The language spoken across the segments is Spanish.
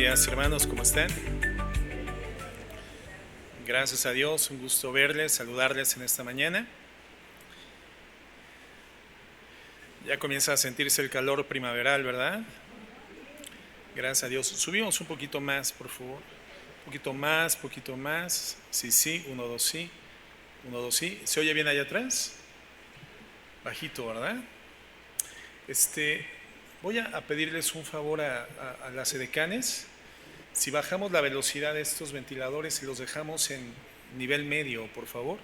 Buenos días, hermanos, ¿cómo están? Gracias a Dios, un gusto verles, saludarles en esta mañana. Ya comienza a sentirse el calor primaveral, ¿verdad? Gracias a Dios. Subimos un poquito más, por favor. Un poquito más, poquito más. Sí, sí, uno, dos, sí. Uno, dos, sí. ¿Se oye bien allá atrás? Bajito, ¿verdad? Voy a pedirles un favor a las edecanes. Si bajamos la velocidad de estos ventiladores y los dejamos en nivel medio, por favor.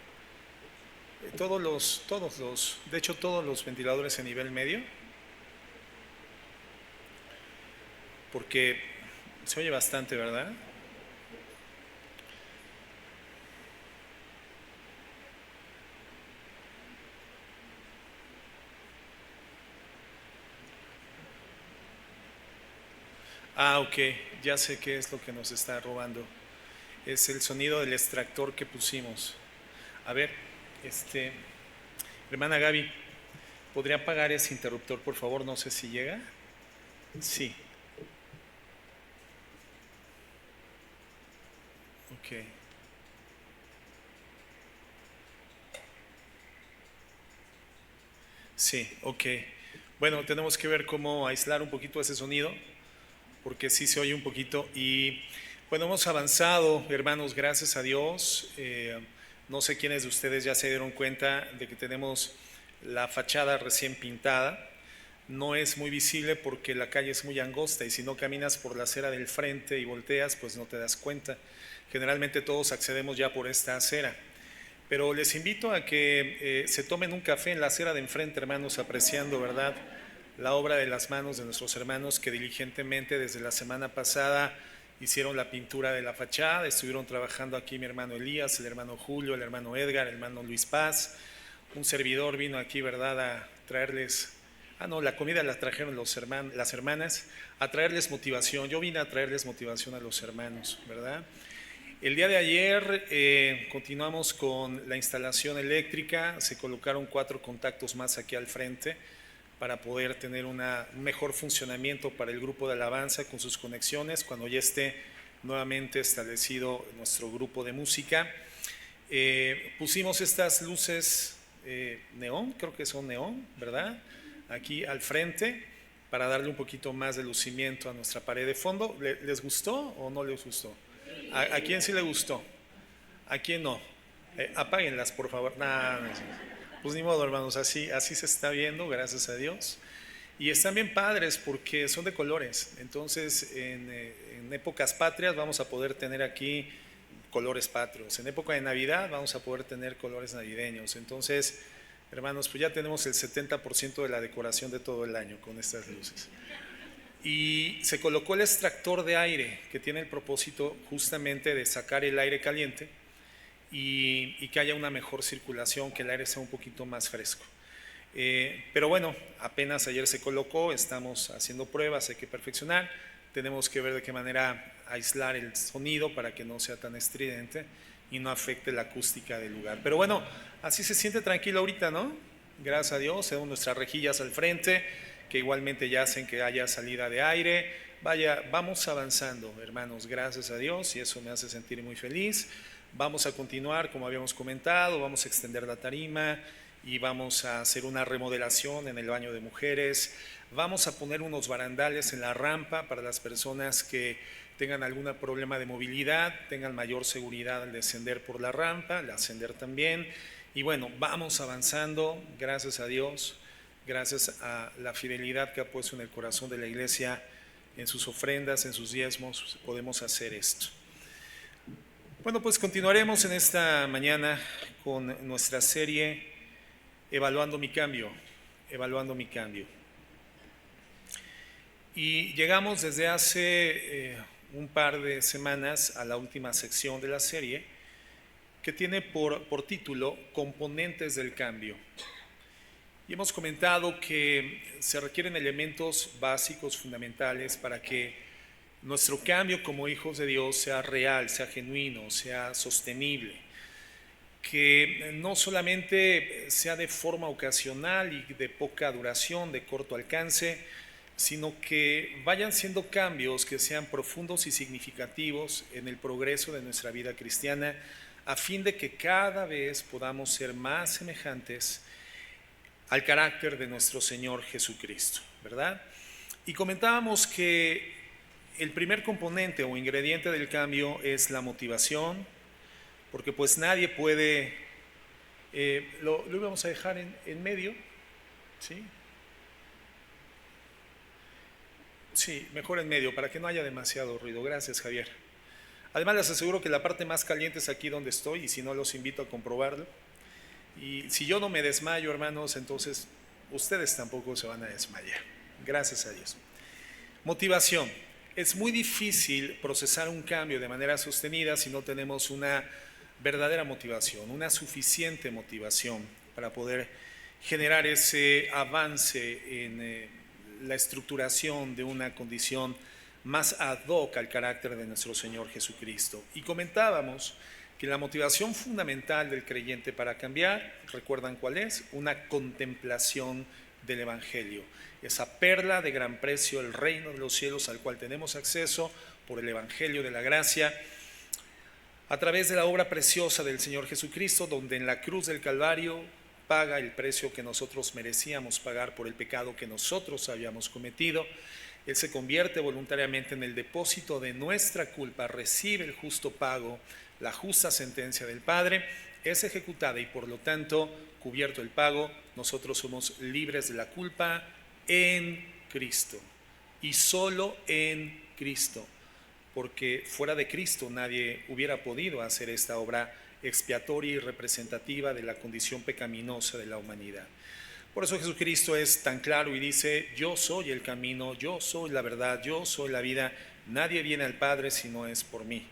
De hecho todos los ventiladores en nivel medio, porque se oye bastante, ¿verdad? Ah, ok, ya sé qué es lo que nos está robando. Es el sonido del extractor que pusimos. A ver, este, hermana Gaby, ¿podría apagar ese interruptor, por favor? No sé si llega. Sí, ok. Sí, ok. Bueno, tenemos que ver cómo aislar un poquito ese sonido, porque sí se oye un poquito. Y bueno, hemos avanzado, hermanos, gracias a Dios. No sé quiénes de ustedes ya se dieron cuenta de que tenemos la fachada recién pintada. No es muy visible porque la calle es muy angosta y si no caminas por la acera del frente y volteas, pues no te das cuenta. Generalmente todos accedemos ya por esta acera. Pero les invito a que se tomen un café en la acera de enfrente, hermanos, apreciando, ¿verdad?, la obra de las manos de nuestros hermanos que diligentemente desde la semana pasada hicieron la pintura de la fachada. Estuvieron trabajando aquí mi hermano Elías, el hermano Julio, el hermano Edgar, el hermano Luis Paz. Un servidor vino aquí, ¿verdad?, a traerles, no, la comida la trajeron las hermanas, a traerles motivación. Yo vine a traerles motivación a los hermanos, ¿verdad? El día de ayer continuamos con la instalación eléctrica. Se colocaron 4 contactos más aquí al frente para poder tener un mejor funcionamiento para el grupo de alabanza con sus conexiones cuando ya esté nuevamente establecido nuestro grupo de música. Pusimos estas luces neón, creo que son neón, ¿verdad?, aquí al frente para darle un poquito más de lucimiento a nuestra pared de fondo. ¿Les gustó o no les gustó? ¿A quién sí le gustó? ¿A quién no? Apáguenlas, por favor. Nah, no, pues ni modo, hermanos, así se está viendo, gracias a Dios. Y están bien padres porque son de colores. Entonces, en épocas patrias vamos a poder tener aquí colores patrios. En época de Navidad vamos a poder tener colores navideños. Entonces, hermanos, pues ya tenemos el 70% de la decoración de todo el año con estas luces. Y se colocó el extractor de aire que tiene el propósito justamente de sacar el aire caliente y que haya una mejor circulación, que el aire sea un poquito más fresco. Pero bueno, apenas ayer se colocó, estamos haciendo pruebas, hay que perfeccionar, tenemos que ver de qué manera aislar el sonido para que no sea tan estridente y no afecte la acústica del lugar. Pero bueno, así se siente tranquilo ahorita, ¿no? Gracias a Dios, tenemos nuestras rejillas al frente, que igualmente ya hacen que haya salida de aire. Vaya, vamos avanzando, hermanos, gracias a Dios, y eso me hace sentir muy feliz. Vamos a continuar, como habíamos comentado, vamos a extender la tarima y vamos a hacer una remodelación en el baño de mujeres. Vamos a poner unos barandales en la rampa para las personas que tengan algún problema de movilidad, tengan mayor seguridad al descender por la rampa, al ascender también. Y bueno, vamos avanzando, gracias a Dios, gracias a la fidelidad que ha puesto en el corazón de la iglesia, en sus ofrendas, en sus diezmos, podemos hacer esto. Bueno, pues continuaremos en esta mañana con nuestra serie Evaluando mi cambio, evaluando mi cambio. Y llegamos desde hace un par de semanas a la última sección de la serie, que tiene por título Componentes del cambio. Y hemos comentado que se requieren elementos básicos, fundamentales, para que nuestro cambio como hijos de Dios sea real, sea genuino, sea sostenible. Que no solamente sea de forma ocasional y de poca duración, de corto alcance, sino que vayan siendo cambios que sean profundos y significativos en el progreso de nuestra vida cristiana, a fin de que cada vez podamos ser más semejantes al carácter de nuestro Señor Jesucristo, ¿verdad? Y comentábamos que el primer componente o ingrediente del cambio es la motivación, porque pues nadie puede, lo íbamos a dejar en medio, ¿sí? Sí, mejor en medio, para que no haya demasiado ruido. Gracias, Javier. Además, les aseguro que la parte más caliente es aquí donde estoy, y si no, los invito a comprobarlo. Y si yo no me desmayo, hermanos, entonces ustedes tampoco se van a desmayar. Gracias a Dios. Motivación. Es muy difícil procesar un cambio de manera sostenida si no tenemos una verdadera motivación, una suficiente motivación para poder generar ese avance en la estructuración de una condición más ad hoc al carácter de nuestro Señor Jesucristo. Y comentábamos que la motivación fundamental del creyente para cambiar, ¿recuerdan cuál es? Una contemplación del Evangelio, esa perla de gran precio, el reino de los cielos al cual tenemos acceso por el Evangelio de la gracia, a través de la obra preciosa del Señor Jesucristo, donde en la cruz del Calvario paga el precio que nosotros merecíamos pagar por el pecado que nosotros habíamos cometido. Él se convierte voluntariamente en el depósito de nuestra culpa, recibe el justo pago, la justa sentencia del Padre, es ejecutada y por lo tanto, cubierto el pago, nosotros somos libres de la culpa en Cristo y solo en Cristo, porque fuera de Cristo nadie hubiera podido hacer esta obra expiatoria y representativa de la condición pecaminosa de la humanidad. Por eso Jesucristo es tan claro y dice: yo soy el camino, yo soy la verdad, yo soy la vida, nadie viene al Padre si no es por mí.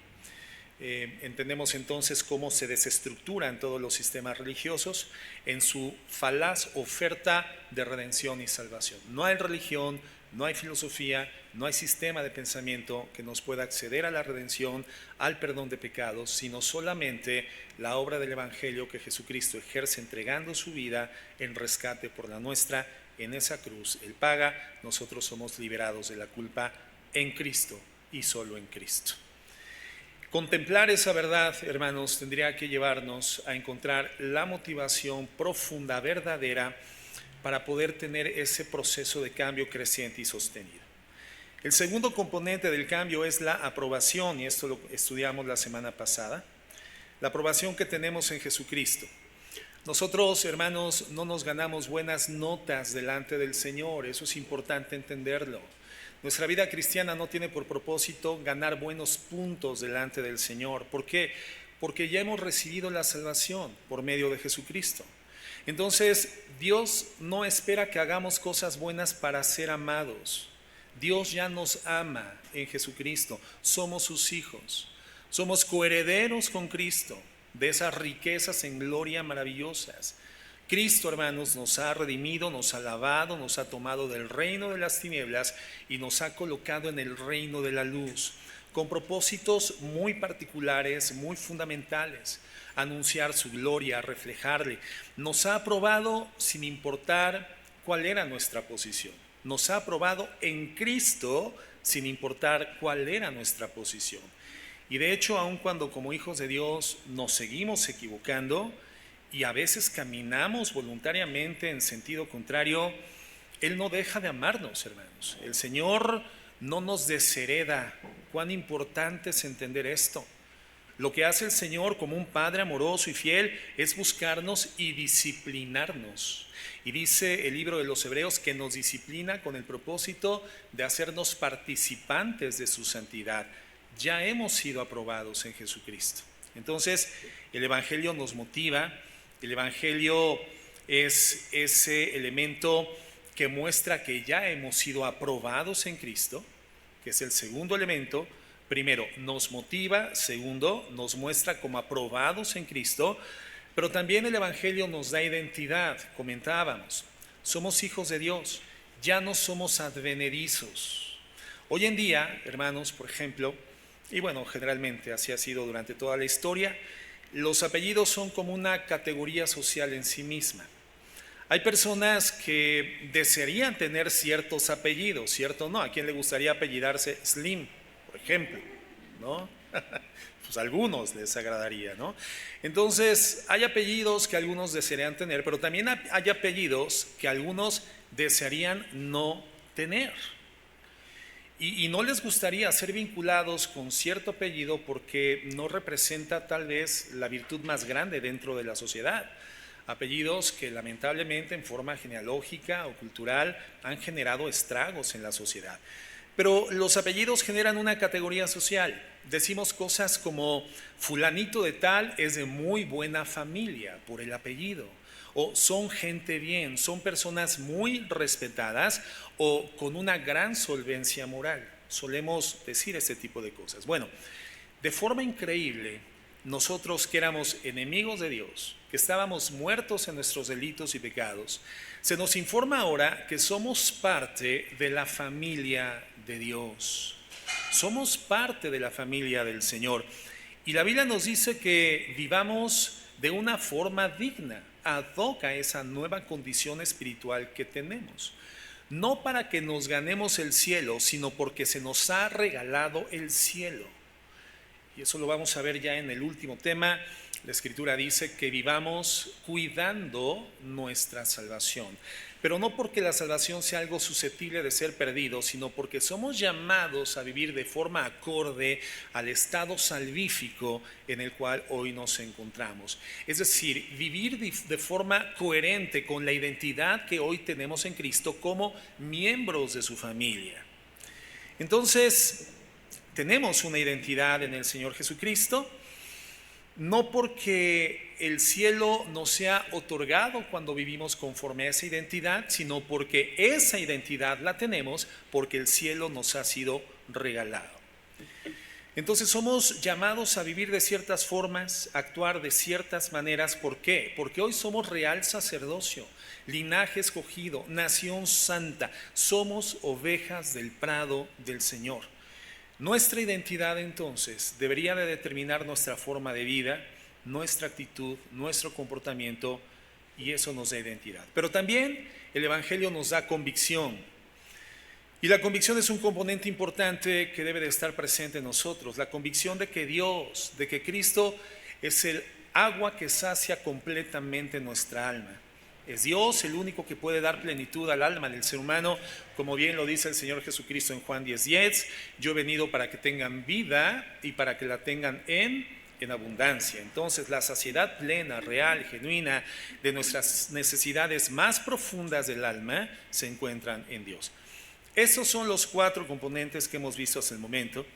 Entendemos entonces cómo se desestructuran todos los sistemas religiosos en su falaz oferta de redención y salvación. No hay religión, no hay filosofía, no hay sistema de pensamiento que nos pueda acceder a la redención, al perdón de pecados, sino solamente la obra del Evangelio que Jesucristo ejerce entregando su vida en rescate por la nuestra. En esa cruz Él paga, nosotros somos liberados de la culpa en Cristo y solo en Cristo. Contemplar esa verdad, hermanos, tendría que llevarnos a encontrar la motivación profunda, verdadera, para poder tener ese proceso de cambio creciente y sostenido. El segundo componente del cambio es la aprobación, y esto lo estudiamos la semana pasada, la aprobación que tenemos en Jesucristo. Nosotros, hermanos, no nos ganamos buenas notas delante del Señor, eso es importante entenderlo. Nuestra vida cristiana no tiene por propósito ganar buenos puntos delante del Señor. ¿Por qué? Porque ya hemos recibido la salvación por medio de Jesucristo. Entonces, Dios no espera que hagamos cosas buenas para ser amados. Dios ya nos ama en Jesucristo. Somos sus hijos. Somos coherederos con Cristo de esas riquezas en gloria maravillosas. Cristo, hermanos, nos ha redimido, nos ha lavado, nos ha tomado del reino de las tinieblas y nos ha colocado en el reino de la luz, con propósitos muy particulares, muy fundamentales: anunciar su gloria, reflejarle. Nos ha aprobado sin importar cuál era nuestra posición. Nos ha aprobado en Cristo sin importar cuál era nuestra posición. Y de hecho, aun cuando como hijos de Dios nos seguimos equivocando y a veces caminamos voluntariamente en sentido contrario, Él no deja de amarnos, hermanos. El Señor no nos deshereda. Cuán importante es entender esto. Lo que hace el Señor como un Padre amoroso y fiel es buscarnos y disciplinarnos. Y dice el libro de los Hebreos que nos disciplina con el propósito de hacernos participantes de su santidad. Ya hemos sido aprobados en Jesucristo. Entonces, el Evangelio nos motiva. El Evangelio es ese elemento que muestra que ya hemos sido aprobados en Cristo, que es el segundo elemento. Primero, nos motiva. Segundo, nos muestra como aprobados en Cristo. Pero también el Evangelio nos da identidad. Comentábamos, somos hijos de Dios, ya no somos advenedizos. Hoy en día, hermanos, por ejemplo, y bueno, generalmente así ha sido durante toda la historia, los apellidos son como una categoría social en sí misma. Hay personas que desearían tener ciertos apellidos, ¿cierto? ¿No? ¿A quién le gustaría apellidarse Slim, por ejemplo? ¿No? Pues a algunos les agradaría, ¿no? Entonces, hay apellidos que algunos desearían tener, pero también hay apellidos que algunos desearían no tener. Y no les gustaría ser vinculados con cierto apellido porque no representa tal vez la virtud más grande dentro de la sociedad. Apellidos que lamentablemente en forma genealógica o cultural han generado estragos en la sociedad. Pero los apellidos generan una categoría social. Decimos cosas como fulanito de tal es de muy buena familia por el apellido. O son gente bien, son personas muy respetadas o con una gran solvencia moral. Solemos decir este tipo de cosas. Bueno, de forma increíble, nosotros que éramos enemigos de Dios, que estábamos muertos en nuestros delitos y pecados, se nos informa ahora que somos parte de la familia de Dios. Somos parte de la familia del Señor. Y la Biblia nos dice que vivamos de una forma digna, ad hoc a esa nueva condición espiritual que tenemos. No para que nos ganemos el cielo, sino porque se nos ha regalado el cielo. Y eso lo vamos a ver ya en el último tema. La Escritura dice que vivamos cuidando nuestra salvación. Pero no porque la salvación sea algo susceptible de ser perdido, sino porque somos llamados a vivir de forma acorde al estado salvífico en el cual hoy nos encontramos. Es decir, vivir de forma coherente con la identidad que hoy tenemos en Cristo como miembros de su familia. Entonces, tenemos una identidad en el Señor Jesucristo, no porque el cielo nos sea otorgado cuando vivimos conforme a esa identidad, sino porque esa identidad la tenemos porque el cielo nos ha sido regalado. Entonces somos llamados a vivir de ciertas formas, actuar de ciertas maneras. ¿Por qué? Porque hoy somos real sacerdocio, linaje escogido, nación santa. Somos ovejas del prado del Señor. Nuestra identidad entonces debería de determinar nuestra forma de vida, nuestra actitud, nuestro comportamiento, y eso nos da identidad. Pero también el Evangelio nos da convicción, y la convicción es un componente importante que debe de estar presente en nosotros. La convicción de que Dios, de que Cristo es el agua que sacia completamente nuestra alma. Es Dios el único que puede dar plenitud al alma del ser humano, como bien lo dice el Señor Jesucristo en Juan 10:10. Yo he venido para que tengan vida y para que la tengan en abundancia. Entonces, la saciedad plena, real, genuina de nuestras necesidades más profundas del alma se encuentran en Dios. Esos son los 4 componentes que hemos visto hasta el momento.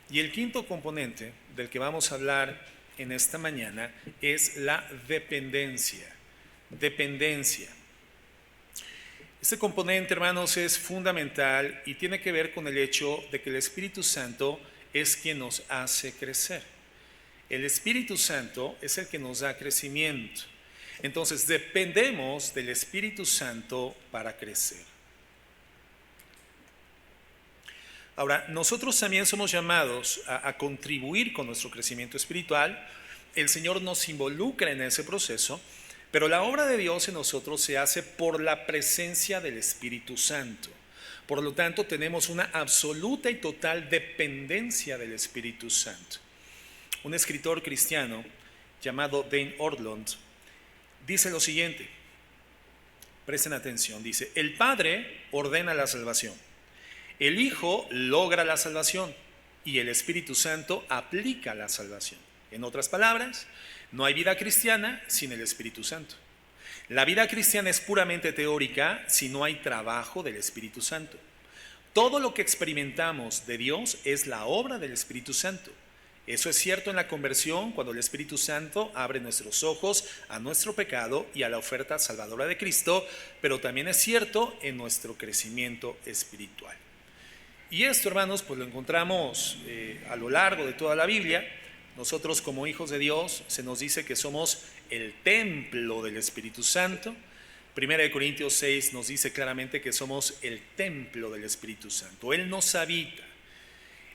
Y el quinto componente del que vamos a hablar en esta mañana es la dependencia. Dependencia. Este componente, hermanos, es fundamental y tiene que ver con el hecho de que el Espíritu Santo es quien nos hace crecer. El Espíritu Santo es el que nos da crecimiento. Entonces, dependemos del Espíritu Santo para crecer. Ahora, nosotros también somos llamados a contribuir con nuestro crecimiento espiritual. El Señor nos involucra en ese proceso. Pero la obra de Dios en nosotros se hace por la presencia del Espíritu Santo. Por lo tanto, tenemos una absoluta y total dependencia del Espíritu Santo. Un escritor cristiano llamado Dane Ortlund dice lo siguiente, presten atención, dice: el Padre ordena la salvación, el Hijo logra la salvación y el Espíritu Santo aplica la salvación. En otras palabras, no hay vida cristiana sin el Espíritu Santo. La vida cristiana es puramente teórica si no hay trabajo del Espíritu Santo. Todo lo que experimentamos de Dios es la obra del Espíritu Santo. Eso es cierto en la conversión, cuando el Espíritu Santo abre nuestros ojos a nuestro pecado y a la oferta salvadora de Cristo, pero también es cierto en nuestro crecimiento espiritual. Y esto, hermanos, pues lo encontramos a lo largo de toda la Biblia. Nosotros como hijos de Dios se nos dice que somos el templo del Espíritu Santo. 1 Corintios 6 nos dice claramente que somos el templo del Espíritu Santo. Él nos habita.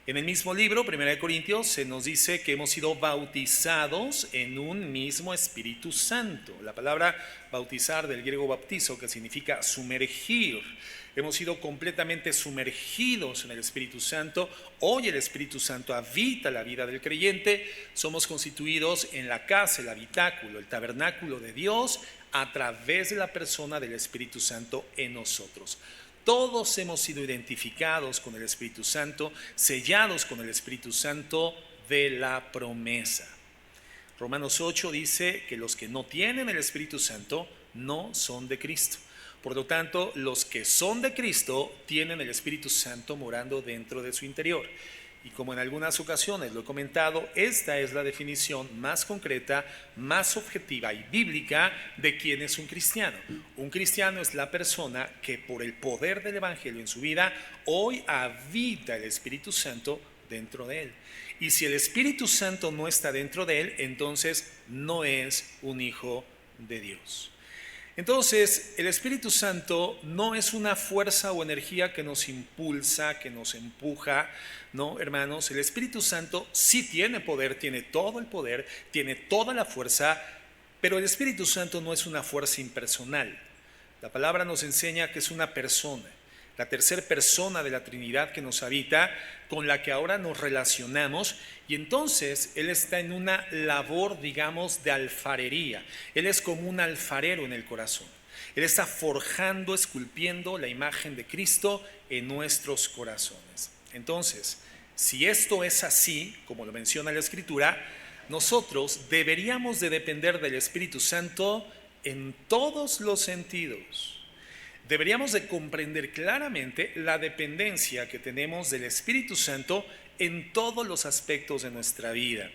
En el mismo libro, 1 Corintios, se nos dice que hemos sido bautizados en un mismo Espíritu Santo. La palabra bautizar del griego baptizo, que significa sumergir. Hemos sido completamente sumergidos en el Espíritu Santo. Hoy el Espíritu Santo habita la vida del creyente. Somos constituidos en la casa, el habitáculo, el tabernáculo de Dios a través de la persona del Espíritu Santo en nosotros. Todos hemos sido identificados con el Espíritu Santo, sellados con el Espíritu Santo de la promesa. Romanos 8 dice que los que no tienen el Espíritu Santo no son de Cristo. Por lo tanto, los que son de Cristo tienen el Espíritu Santo morando dentro de su interior. Y como en algunas ocasiones lo he comentado, esta es la definición más concreta, más objetiva y bíblica de quién es un cristiano. Un cristiano es la persona que por el poder del Evangelio en su vida, hoy habita el Espíritu Santo dentro de él. Y si el Espíritu Santo no está dentro de él, entonces no es un hijo de Dios. Entonces, el Espíritu Santo no es una fuerza o energía que nos impulsa, que nos empuja, no, hermanos. El Espíritu Santo sí tiene poder, tiene todo el poder, tiene toda la fuerza, pero el Espíritu Santo no es una fuerza impersonal. La palabra nos enseña que es una persona, la tercera persona de la Trinidad que nos habita, con la que ahora nos relacionamos, y entonces Él está en una labor, digamos, de alfarería. Él es como un alfarero en el corazón. Él está forjando, esculpiendo la imagen de Cristo en nuestros corazones. Entonces, si esto es así, como lo menciona la Escritura, nosotros deberíamos de depender del Espíritu Santo en todos los sentidos. Deberíamos de comprender claramente la dependencia que tenemos del Espíritu Santo en todos los aspectos de nuestra vida.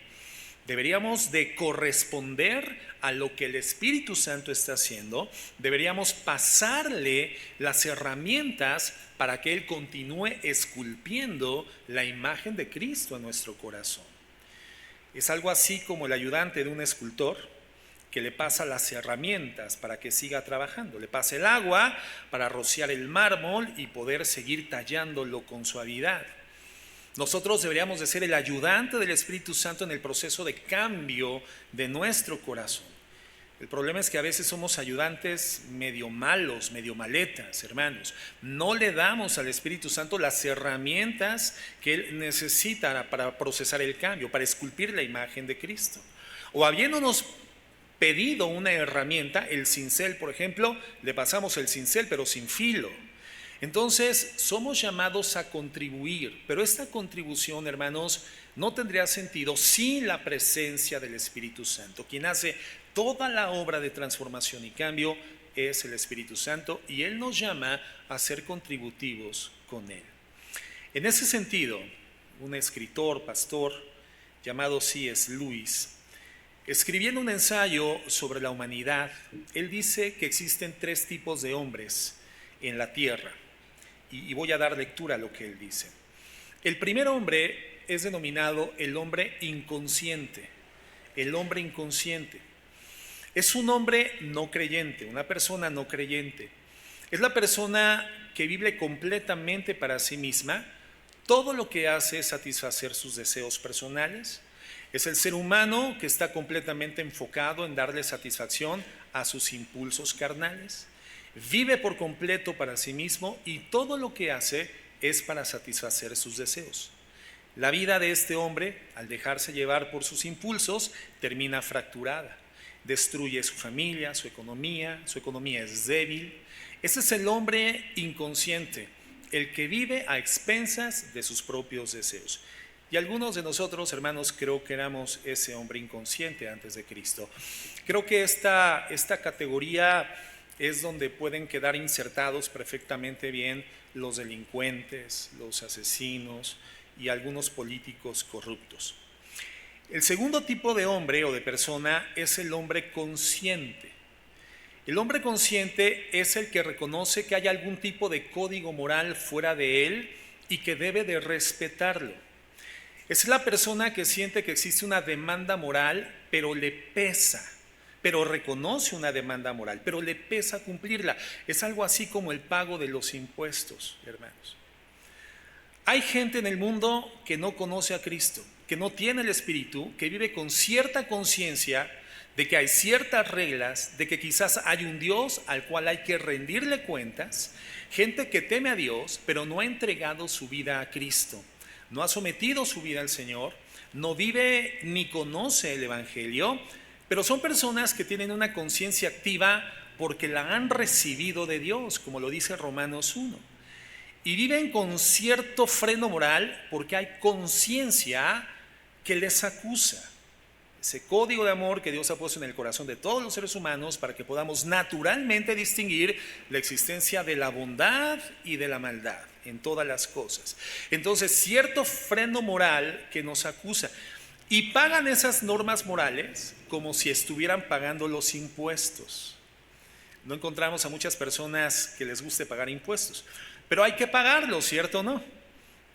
Deberíamos de corresponder a lo que el Espíritu Santo está haciendo. Deberíamos pasarle las herramientas para que Él continúe esculpiendo la imagen de Cristo en nuestro corazón. Es algo así como el ayudante de un escultor que le pasa las herramientas para que siga trabajando. Le pasa el agua para rociar el mármol y poder seguir tallándolo con suavidad. Nosotros deberíamos de ser el ayudante del Espíritu Santo en el proceso de cambio de nuestro corazón. El problema es que a veces somos ayudantes medio malos, medio maletas, hermanos. No le damos al Espíritu Santo las herramientas que Él necesita para procesar el cambio, para esculpir la imagen de Cristo. O habiéndonos pedido una herramienta, el cincel, por ejemplo, le pasamos el cincel pero sin filo. Entonces somos llamados a contribuir, pero esta contribución, hermanos, no tendría sentido sin la presencia del Espíritu Santo. Quien hace toda la obra de transformación y cambio es el Espíritu Santo, y Él nos llama a ser contributivos con Él. En ese sentido, un escritor, pastor llamado C.S. Lewis, escribiendo un ensayo sobre la humanidad, él dice que existen tres tipos de hombres en la tierra, y voy a dar lectura a lo que él dice. El primer hombre es denominado el hombre inconsciente. El hombre inconsciente es un hombre no creyente, una persona no creyente. Es la persona que vive completamente para sí misma. Todo lo que hace es satisfacer sus deseos personales. Es el ser humano que está completamente enfocado en darle satisfacción a sus impulsos carnales. Vive por completo para sí mismo y todo lo que hace es para satisfacer sus deseos. La vida de este hombre, al dejarse llevar por sus impulsos, termina fracturada. Destruye su familia, su economía es débil. Ese es el hombre inconsciente, el que vive a expensas de sus propios deseos. Y algunos de nosotros, hermanos, creo que éramos ese hombre inconsciente antes de Cristo. Creo que esta categoría es donde pueden quedar insertados perfectamente bien los delincuentes, los asesinos y algunos políticos corruptos. El segundo tipo de hombre o de persona es el hombre consciente. El hombre consciente es el que reconoce que hay algún tipo de código moral fuera de él y que debe de respetarlo. Es la persona que siente que existe una demanda moral, pero le pesa, pero reconoce una demanda moral, pero le pesa cumplirla. Es algo así como el pago de los impuestos, hermanos. Hay gente en el mundo que no conoce a Cristo, que no tiene el Espíritu, que vive con cierta conciencia de que hay ciertas reglas, de que quizás hay un Dios al cual hay que rendirle cuentas, gente que teme a Dios, pero no ha entregado su vida a Cristo, no ha sometido su vida al Señor, no vive ni conoce el Evangelio, pero son personas que tienen una conciencia activa porque la han recibido de Dios, como lo dice Romanos 1. Y viven con cierto freno moral porque hay conciencia que les acusa. Ese código de amor que Dios ha puesto en el corazón de todos los seres humanos para que podamos naturalmente distinguir la existencia de la bondad y de la maldad en todas las cosas. Entonces, cierto freno moral que nos acusa. Y pagan esas normas morales como si estuvieran pagando los impuestos. No encontramos a muchas personas que les guste pagar impuestos, pero hay que pagarlos, ¿cierto o no?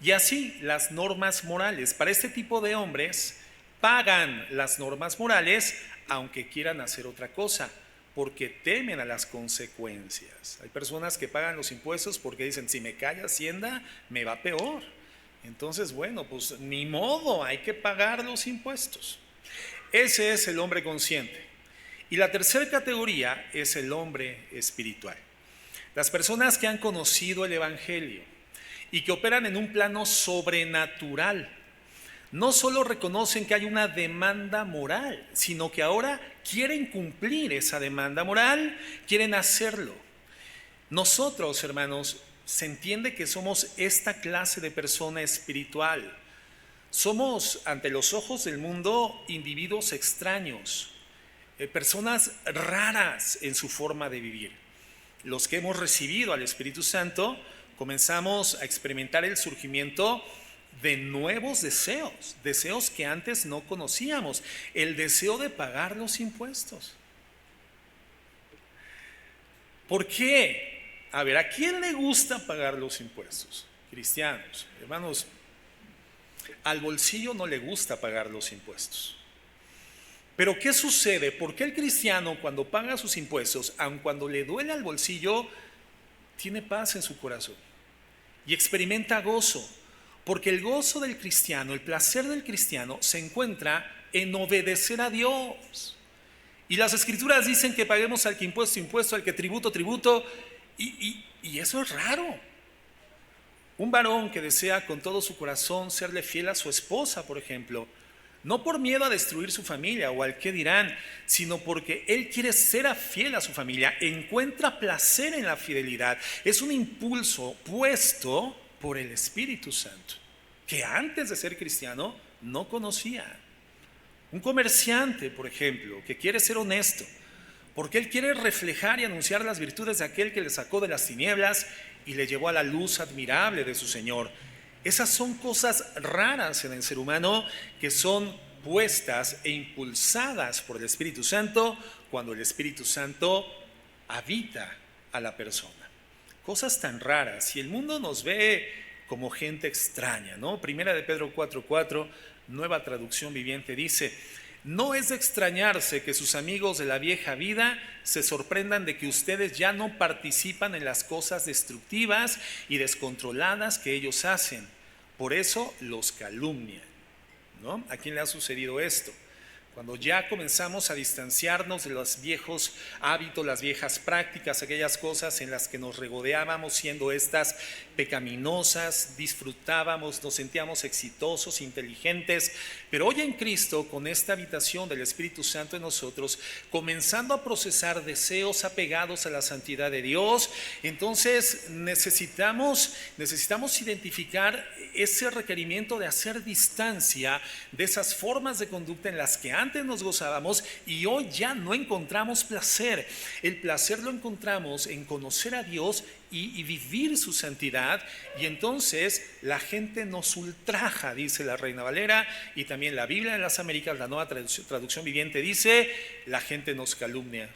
Y así las normas morales. Para este tipo de hombres pagan las normas morales aunque quieran hacer otra cosa, porque temen a las consecuencias. Hay personas que pagan los impuestos porque dicen, si me cae Hacienda, me va peor. Entonces, bueno, pues ni modo, hay que pagar los impuestos. Ese es el hombre consciente. Y la tercera categoría es el hombre espiritual. Las personas que han conocido el Evangelio y que operan en un plano sobrenatural, no solo reconocen que hay una demanda moral, sino que ahora quieren cumplir esa demanda moral, quieren hacerlo. Nosotros, hermanos, se entiende que somos esta clase de persona espiritual. Somos, ante los ojos del mundo, individuos extraños, personas raras en su forma de vivir. Los que hemos recibido al Espíritu Santo comenzamos a experimentar el surgimiento de nuevos deseos, deseos que antes no conocíamos, el deseo de pagar los impuestos. ¿Por qué? A ver, ¿a quién le gusta pagar los impuestos? Cristianos, hermanos, al bolsillo no le gusta pagar los impuestos. Pero ¿qué sucede? ¿Por qué el cristiano cuando paga sus impuestos, aun cuando le duele al bolsillo, tiene paz en su corazón y experimenta gozo? Porque el gozo del cristiano, el placer del cristiano se encuentra en obedecer a Dios. Y las escrituras dicen que paguemos al que impuesto, al que tributo, y eso es raro. Un varón que desea con todo su corazón serle fiel a su esposa, por ejemplo, no por miedo a destruir su familia o al qué dirán, sino porque él quiere ser fiel a su familia, encuentra placer en la fidelidad. Es un impulso puesto por el Espíritu Santo, que antes de ser cristiano no conocía. Un comerciante, por ejemplo, que quiere ser honesto, porque él quiere reflejar y anunciar las virtudes de aquel que le sacó de las tinieblas y le llevó a la luz admirable de su Señor. Esas son cosas raras en el ser humano que son puestas e impulsadas por el Espíritu Santo cuando el Espíritu Santo habita a la persona. Cosas tan raras, y el mundo nos ve como gente extraña, ¿no? Primera de Pedro 4:4, Nueva Traducción Viviente, dice: no es de extrañarse que sus amigos de la vieja vida se sorprendan de que ustedes ya no participan en las cosas destructivas y descontroladas que ellos hacen. Por eso los calumnian, ¿no? ¿A quién le ha sucedido esto? Cuando ya comenzamos a distanciarnos de los viejos hábitos, las viejas prácticas, aquellas cosas en las que nos regodeábamos siendo estas pecaminosas, disfrutábamos, nos sentíamos exitosos, inteligentes, pero hoy en Cristo, con esta habitación del Espíritu Santo en nosotros, comenzando a procesar deseos apegados a la santidad de Dios, entonces necesitamos identificar ese requerimiento de hacer distancia de esas formas de conducta en las que antes nos gozábamos y hoy ya no encontramos placer. El placer lo encontramos en conocer a Dios y vivir su santidad, y entonces la gente nos ultraja, dice la Reina Valera, y también la Biblia de las Américas, la Nueva Traducción Viviente, dice: la gente nos calumnia.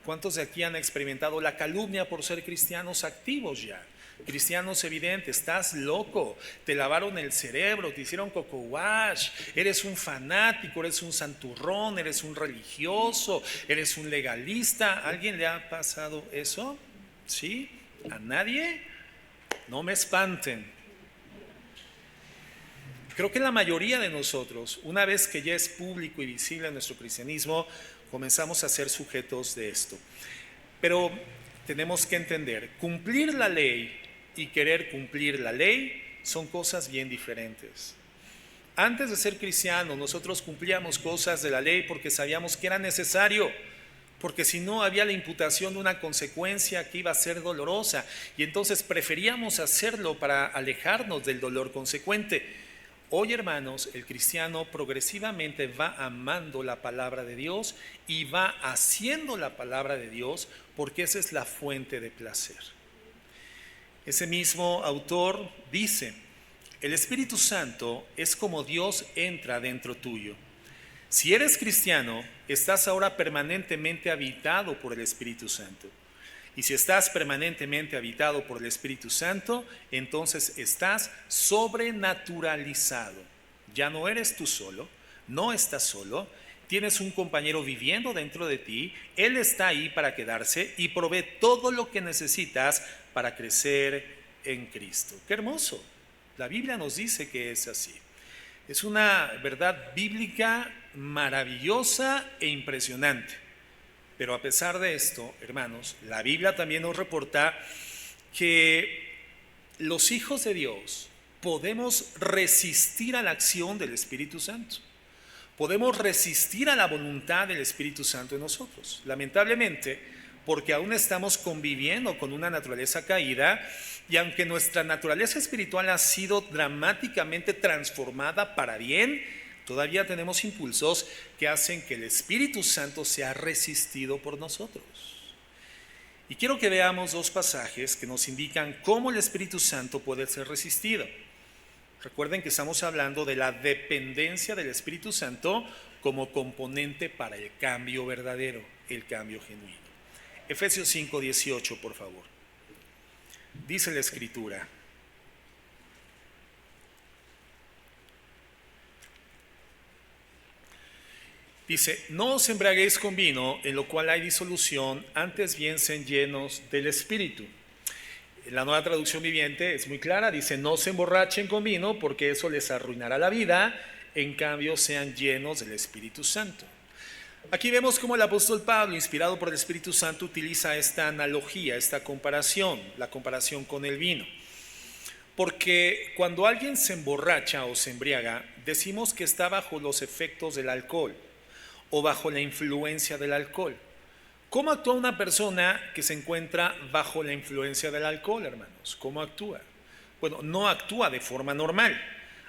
¿Cuántos de aquí han experimentado la calumnia por ser cristianos activos ya? Cristianos evidentes: estás loco, te lavaron el cerebro, te hicieron coco wash, eres un fanático, eres un santurrón, eres un religioso, eres un legalista. ¿A alguien le ha pasado eso? ¿Sí? ¿A nadie? No me espanten. Creo que la mayoría de nosotros, una vez que ya es público y visible nuestro cristianismo, comenzamos a ser sujetos de esto. Pero tenemos que entender, cumplir la ley y querer cumplir la ley son cosas bien diferentes. Antes de ser cristianos, nosotros cumplíamos cosas de la ley porque sabíamos que era necesario, porque si no había la imputación de una consecuencia que iba a ser dolorosa, y entonces preferíamos hacerlo para alejarnos del dolor consecuente. Hoy, hermanos, el cristiano progresivamente va amando la palabra de Dios y va haciendo la palabra de Dios porque esa es la fuente de placer. Ese mismo autor dice: el Espíritu Santo es como Dios entra dentro tuyo. Si eres cristiano, estás ahora permanentemente habitado por el Espíritu Santo. Y si estás permanentemente habitado por el Espíritu Santo, entonces estás sobrenaturalizado. Ya no eres tú solo, no estás solo, tienes un compañero viviendo dentro de ti, Él está ahí para quedarse y provee todo lo que necesitas para crecer en Cristo. ¡Qué hermoso! La Biblia nos dice que es así. Es una verdad bíblica maravillosa e impresionante. Pero a pesar de esto, hermanos, la Biblia también nos reporta que los hijos de Dios podemos resistir a la acción del Espíritu Santo. Podemos resistir a la voluntad del Espíritu Santo en nosotros. Lamentablemente, porque aún estamos conviviendo con una naturaleza caída, y aunque nuestra naturaleza espiritual ha sido dramáticamente transformada para bien, todavía tenemos impulsos que hacen que el Espíritu Santo sea resistido por nosotros. Y quiero que veamos dos pasajes que nos indican cómo el Espíritu Santo puede ser resistido. Recuerden que estamos hablando de la dependencia del Espíritu Santo como componente para el cambio verdadero, el cambio genuino. Efesios 5:18, por favor. Dice la Escritura: dice, no os embriaguéis con vino, en lo cual hay disolución, antes bien sean llenos del Espíritu. La Nueva Traducción Viviente es muy clara, dice, no se emborrachen con vino, porque eso les arruinará la vida, en cambio sean llenos del Espíritu Santo. Aquí vemos cómo el apóstol Pablo, inspirado por el Espíritu Santo, utiliza esta analogía, esta comparación, la comparación con el vino. Porque cuando alguien se emborracha o se embriaga, decimos que está bajo los efectos del alcohol o bajo la influencia del alcohol. ¿Cómo actúa una persona que se encuentra bajo la influencia del alcohol, hermanos? ¿Cómo actúa? Bueno, no actúa de forma normal.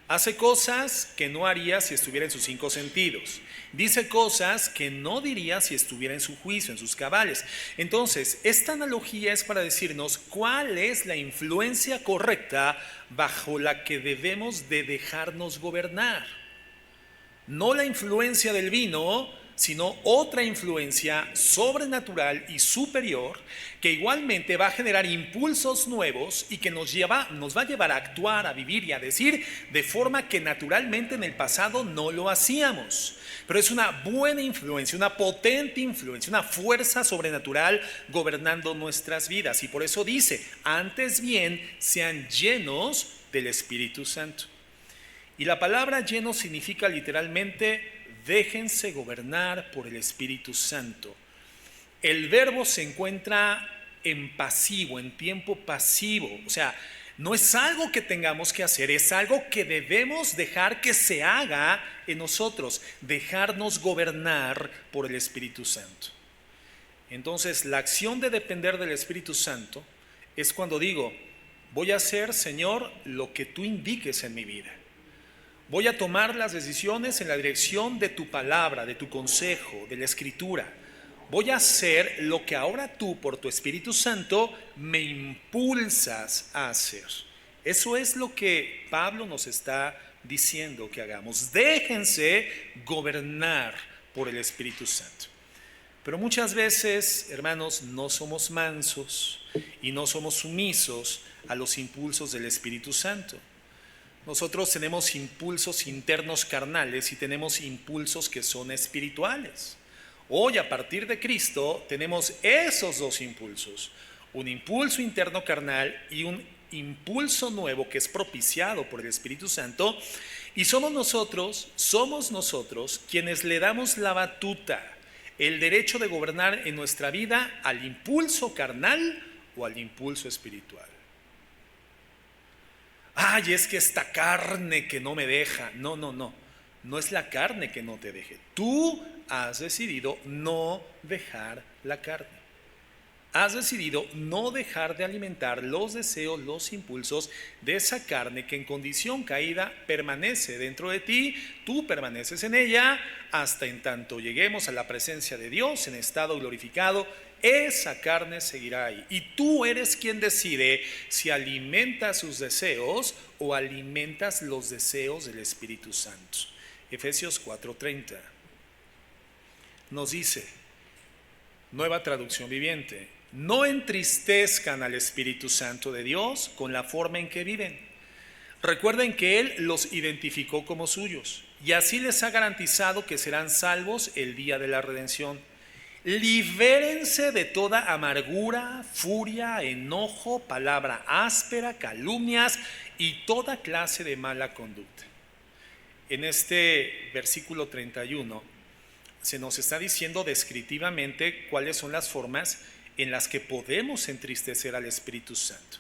Hace cosas que no haría si estuviera en sus 5 sentidos. Dice cosas que no diría si estuviera en su juicio, en sus cabales. Entonces, esta analogía es para decirnos cuál es la influencia correcta bajo la que debemos de dejarnos gobernar. No la influencia del vino, sino otra influencia sobrenatural y superior que igualmente va a generar impulsos nuevos y que nos va a llevar a actuar, a vivir y a decir de forma que naturalmente en el pasado no lo hacíamos. Pero es una buena influencia, una potente influencia, una fuerza sobrenatural gobernando nuestras vidas. Y por eso dice, antes bien sean llenos del Espíritu Santo. Y la palabra lleno significa literalmente déjense gobernar por el Espíritu Santo. El verbo se encuentra en pasivo, en tiempo pasivo. O sea, no es algo que tengamos que hacer, es algo que debemos dejar que se haga en nosotros, dejarnos gobernar por el Espíritu Santo. Entonces, la acción de depender del Espíritu Santo es cuando digo, voy a hacer, Señor, lo que tú indiques en mi vida. Voy a tomar las decisiones en la dirección de tu palabra, de tu consejo, de la Escritura. Voy a hacer lo que ahora tú, por tu Espíritu Santo, me impulsas a hacer. Eso es lo que Pablo nos está diciendo que hagamos. Déjense gobernar por el Espíritu Santo. Pero muchas veces, hermanos, no somos mansos y no somos sumisos a los impulsos del Espíritu Santo. Nosotros tenemos impulsos internos carnales y tenemos impulsos que son espirituales. Hoy, a partir de Cristo, tenemos esos dos impulsos. Un impulso interno carnal y un impulso nuevo que es propiciado por el Espíritu Santo. Y somos nosotros quienes le damos la batuta, el derecho de gobernar en nuestra vida al impulso carnal o al impulso espiritual. Ay, es que esta carne que no me deja. No, no, no. No es la carne que no te deje. Tú has decidido no dejar la carne. Has decidido no dejar de alimentar los deseos, los impulsos de esa carne que en condición caída permanece dentro de ti. Tú permaneces en ella hasta en tanto lleguemos a la presencia de Dios en estado glorificado. Esa carne seguirá ahí. Y tú eres quien decide si alimentas sus deseos o alimentas los deseos del Espíritu Santo. Efesios 4:30 nos dice, nueva traducción viviente: no entristezcan al Espíritu Santo de Dios con la forma en que viven. Recuerden que Él los identificó como suyos y así les ha garantizado que serán salvos el día de la redención. Libérense de toda amargura, furia, enojo, palabra áspera, calumnias y toda clase de mala conducta. En este versículo 31 se nos está diciendo descriptivamente cuáles son las formas en las que podemos entristecer al Espíritu Santo.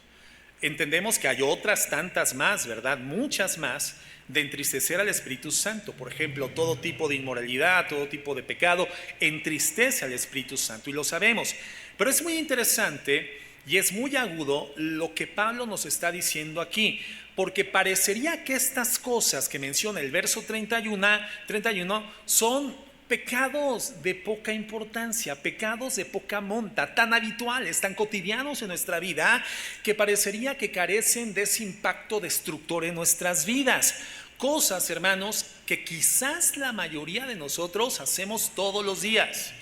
Entendemos que hay otras tantas más, ¿verdad? Muchas más de entristecer al Espíritu Santo. Por ejemplo, todo tipo de inmoralidad, todo tipo de pecado entristece al Espíritu Santo y lo sabemos. Pero es muy interesante y es muy agudo lo que Pablo nos está diciendo aquí, porque parecería que estas cosas que menciona el verso 31 son pecados de poca importancia, pecados de poca monta, tan habituales, tan cotidianos en nuestra vida, que parecería que carecen de ese impacto destructor en nuestras vidas. Cosas, hermanos, que quizás la mayoría de nosotros hacemos todos los días.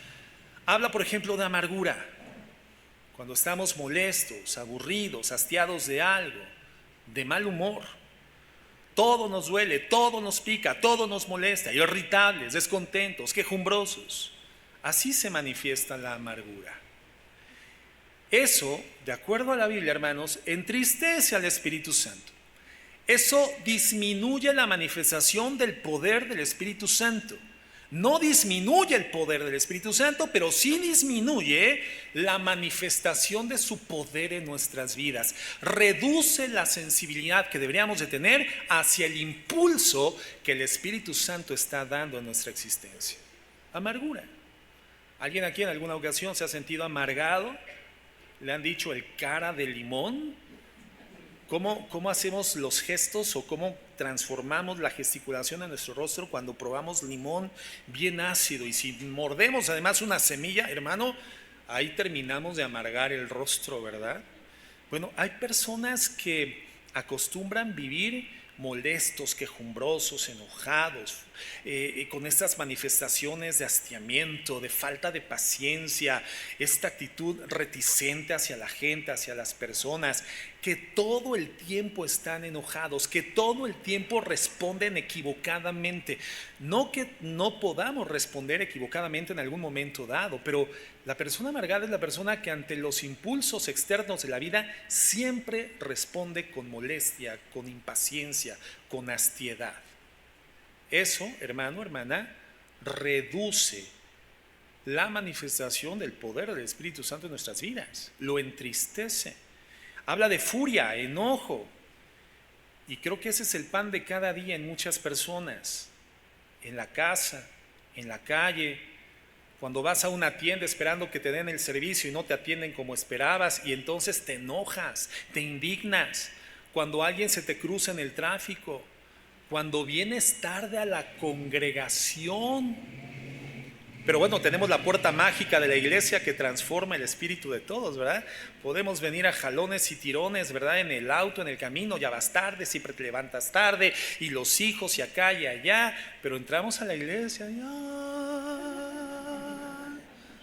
Habla, por ejemplo, de amargura. Cuando estamos molestos, aburridos, hastiados de algo, de mal humor. Todo nos duele, todo nos pica, todo nos molesta, irritables, descontentos, quejumbrosos. Así se manifiesta la amargura. Eso, de acuerdo a la Biblia, hermanos, entristece al Espíritu Santo. Eso disminuye la manifestación del poder del Espíritu Santo. No disminuye el poder del Espíritu Santo, pero sí disminuye la manifestación de su poder en nuestras vidas. Reduce la sensibilidad que deberíamos de tener hacia el impulso que el Espíritu Santo está dando en nuestra existencia. Amargura. ¿Alguien aquí en alguna ocasión se ha sentido amargado? ¿Le han dicho el cara de limón? ¿Cómo hacemos los gestos o cómo transformamos la gesticulación en nuestro rostro cuando probamos limón bien ácido? Y si mordemos además una semilla, hermano, ahí terminamos de amargar el rostro, ¿verdad? Bueno, hay personas que acostumbran vivir molestos, quejumbrosos, enojados, con estas manifestaciones de hastiamiento, de falta de paciencia, esta actitud reticente hacia la gente, hacia las personas, que todo el tiempo están enojados, que todo el tiempo responden equivocadamente. No que no podamos responder equivocadamente en algún momento dado, pero la persona amargada es la persona que ante los impulsos externos de la vida siempre responde con molestia, con impaciencia, con hastiedad. Eso, hermano, hermana, reduce la manifestación del poder del Espíritu Santo en nuestras vidas, lo entristece. Habla de furia, enojo, y creo que ese es el pan de cada día en muchas personas, en la casa, en la calle, cuando vas a una tienda esperando que te den el servicio y no te atienden como esperabas y entonces te enojas, te indignas, cuando alguien se te cruza en el tráfico, cuando vienes tarde a la congregación. Pero bueno, tenemos la puerta mágica de la iglesia que transforma el espíritu de todos, ¿verdad? Podemos venir a jalones y tirones, ¿verdad? En el auto, en el camino, ya vas tarde, siempre te levantas tarde, y los hijos y acá y allá, pero entramos a la iglesia y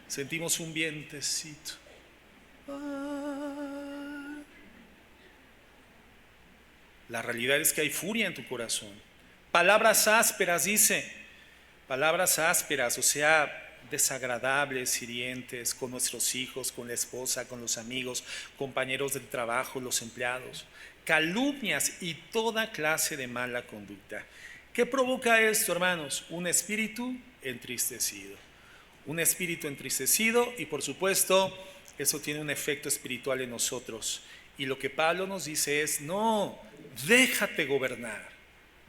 sentimos un vientecito. La realidad es que hay furia en tu corazón. Palabras ásperas, dice. Palabras ásperas, o sea, desagradables, hirientes, con nuestros hijos, con la esposa, con los amigos, compañeros del trabajo, los empleados. Calumnias y toda clase de mala conducta. ¿Qué provoca esto, hermanos? Un espíritu entristecido. Un espíritu entristecido y por supuesto eso tiene un efecto espiritual en nosotros. Y lo que Pablo nos dice es, no, déjate gobernar,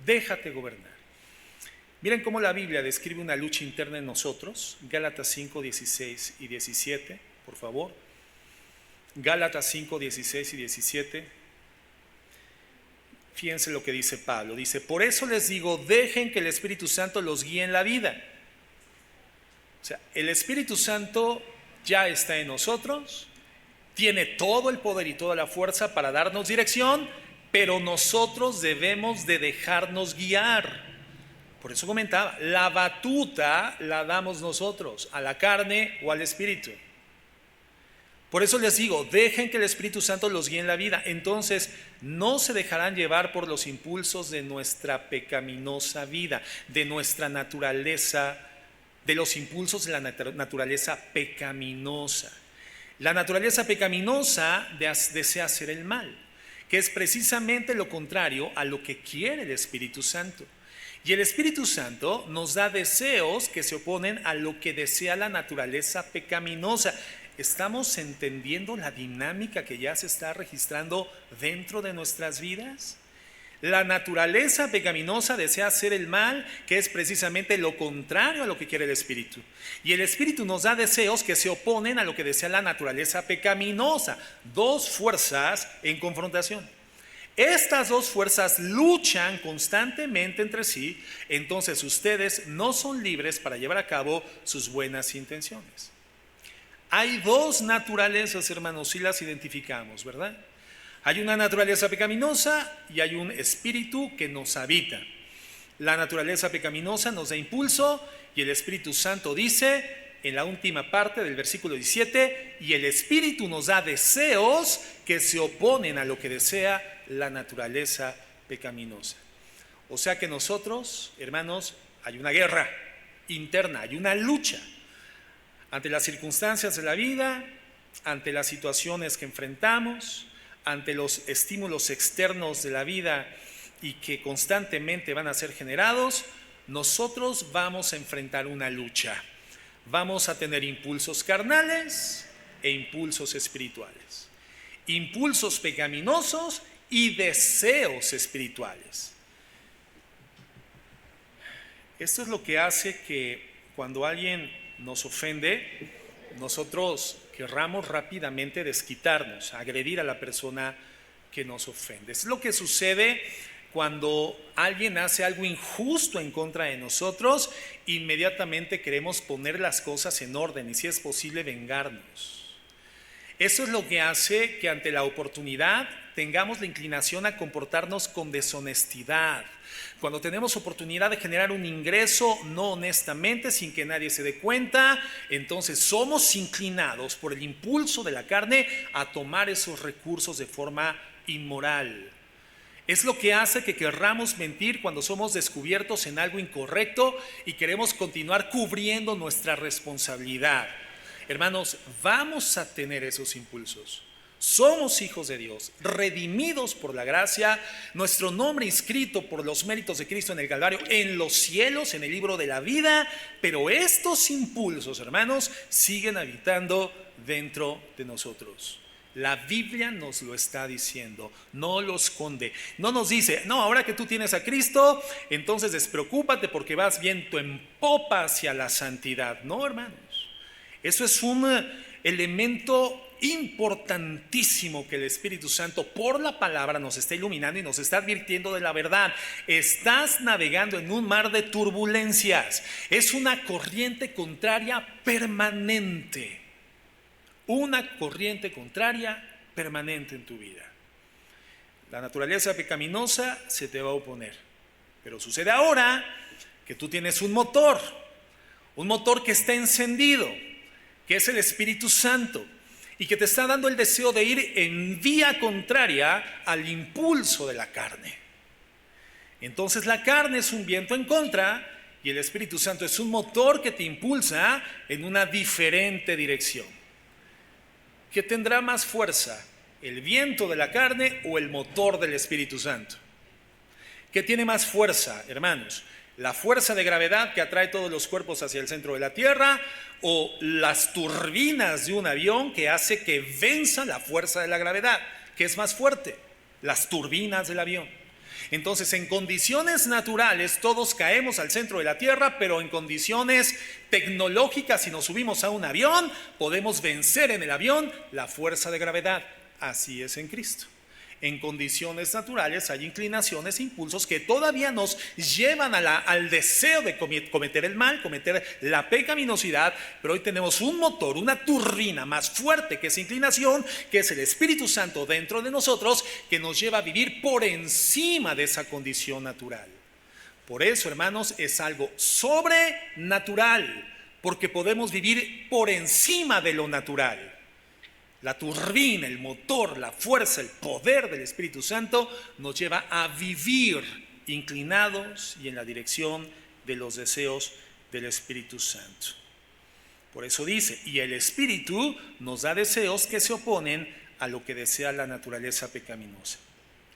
déjate gobernar. Miren cómo la Biblia describe una lucha interna en nosotros. Gálatas 5, 16 y 17, por favor. Gálatas 5, 16 y 17. Fíjense lo que dice Pablo. Dice, por eso les digo, dejen que el Espíritu Santo los guíe en la vida. O sea, el Espíritu Santo ya está en nosotros, tiene todo el poder y toda la fuerza para darnos dirección, pero nosotros debemos de dejarnos guiar. Por eso comentaba, la batuta la damos nosotros, a la carne o al Espíritu. Por eso les digo, dejen que el Espíritu Santo los guíe en la vida. Entonces, no se dejarán llevar por los impulsos de nuestra pecaminosa vida, de nuestra naturaleza, de los impulsos de la naturaleza pecaminosa. La naturaleza pecaminosa desea hacer el mal, que es precisamente lo contrario a lo que quiere el Espíritu Santo. Y el Espíritu Santo nos da deseos que se oponen a lo que desea la naturaleza pecaminosa. ¿Estamos entendiendo la dinámica que ya se está registrando dentro de nuestras vidas? La naturaleza pecaminosa desea hacer el mal, que es precisamente lo contrario a lo que quiere el Espíritu. Y el Espíritu nos da deseos que se oponen a lo que desea la naturaleza pecaminosa. Dos fuerzas en confrontación. Estas dos fuerzas luchan constantemente entre sí, entonces ustedes no son libres para llevar a cabo sus buenas intenciones. Hay dos naturalezas, hermanos, si las identificamos, ¿verdad? Hay una naturaleza pecaminosa y hay un espíritu que nos habita. La naturaleza pecaminosa nos da impulso y el Espíritu Santo dice en la última parte del versículo 17, y el Espíritu nos da deseos que se oponen a lo que desea la naturaleza pecaminosa. O sea que nosotros, hermanos, hay una guerra interna, hay una lucha ante las circunstancias de la vida, ante las situaciones que enfrentamos, ante los estímulos externos de la vida y que constantemente van a ser generados. Nosotros vamos a enfrentar una lucha. Vamos a tener impulsos carnales e impulsos espirituales, impulsos pecaminosos y deseos espirituales. Esto es lo que hace que cuando alguien nos ofende, nosotros querramos rápidamente desquitarnos, agredir a la persona que nos ofende. Es lo que sucede cuando alguien hace algo injusto en contra de nosotros, inmediatamente queremos poner las cosas en orden y si es posible vengarnos. Eso es lo que hace que ante la oportunidad tengamos la inclinación a comportarnos con deshonestidad. Cuando tenemos oportunidad de generar un ingreso no honestamente, sin que nadie se dé cuenta, entonces somos inclinados por el impulso de la carne a tomar esos recursos de forma inmoral. Es lo que hace que querramos mentir cuando somos descubiertos en algo incorrecto y queremos continuar cubriendo nuestra responsabilidad. Hermanos, vamos a tener esos impulsos. Somos hijos de Dios, redimidos por la gracia, nuestro nombre inscrito por los méritos de Cristo en el Calvario, en los cielos, en el libro de la vida, pero estos impulsos, hermanos, siguen habitando dentro de nosotros. La Biblia nos lo está diciendo, no lo esconde. No nos dice, no, ahora que tú tienes a Cristo, entonces despreocúpate porque vas viento en popa hacia la santidad. No, hermanos, eso es un elemento importantísimo que el Espíritu Santo por la palabra nos está iluminando y nos está advirtiendo de la verdad. Estás navegando en un mar de turbulencias, es una corriente contraria permanente. Una corriente contraria permanente en tu vida. La naturaleza pecaminosa se te va a oponer. Pero sucede ahora que tú tienes un motor que está encendido, que es el Espíritu Santo, y que te está dando el deseo de ir en vía contraria al impulso de la carne. Entonces la carne es un viento en contra y el Espíritu Santo es un motor que te impulsa en una diferente dirección. ¿Qué tendrá más fuerza? ¿El viento de la carne o el motor del Espíritu Santo? ¿Qué tiene más fuerza, hermanos? ¿La fuerza de gravedad que atrae todos los cuerpos hacia el centro de la Tierra o las turbinas de un avión que hace que venza la fuerza de la gravedad? ¿Qué es más fuerte? Las turbinas del avión. Entonces, en condiciones naturales todos caemos al centro de la Tierra, pero en condiciones tecnológicas, si nos subimos a un avión, podemos vencer en el avión la fuerza de gravedad. Así es en Cristo. En condiciones naturales hay inclinaciones, impulsos que todavía nos llevan al deseo de cometer el mal, cometer la pecaminosidad, pero hoy tenemos un motor, una turbina más fuerte que esa inclinación, que es el Espíritu Santo dentro de nosotros, que nos lleva a vivir por encima de esa condición natural. Por eso, hermanos, es algo sobrenatural, porque podemos vivir por encima de lo natural. La turbina, el motor, la fuerza, el poder del Espíritu Santo nos lleva a vivir inclinados y en la dirección de los deseos del Espíritu Santo. Por eso dice, y el Espíritu nos da deseos que se oponen a lo que desea la naturaleza pecaminosa.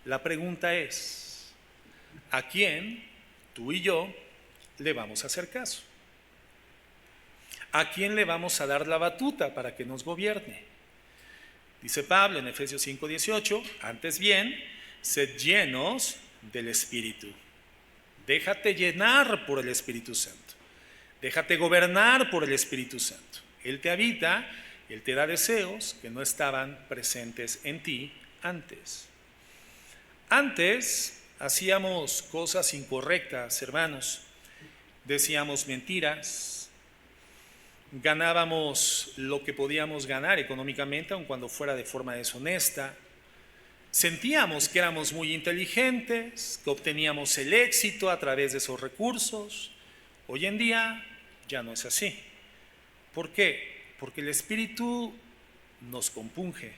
La pregunta es, ¿a quién tú y yo le vamos a hacer caso? ¿A quién le vamos a dar la batuta para que nos gobierne? Dice Pablo en Efesios 5:18, antes bien, sed llenos del Espíritu. Déjate llenar por el Espíritu Santo. Déjate gobernar por el Espíritu Santo. Él te habita, Él te da deseos que no estaban presentes en ti antes. Antes hacíamos cosas incorrectas, hermanos. Decíamos mentiras. Ganábamos lo que podíamos ganar económicamente, aun cuando fuera de forma deshonesta. Sentíamos que éramos muy inteligentes, que obteníamos el éxito a través de esos recursos. Hoy en día ya no es así. ¿Por qué? Porque el Espíritu nos compunge.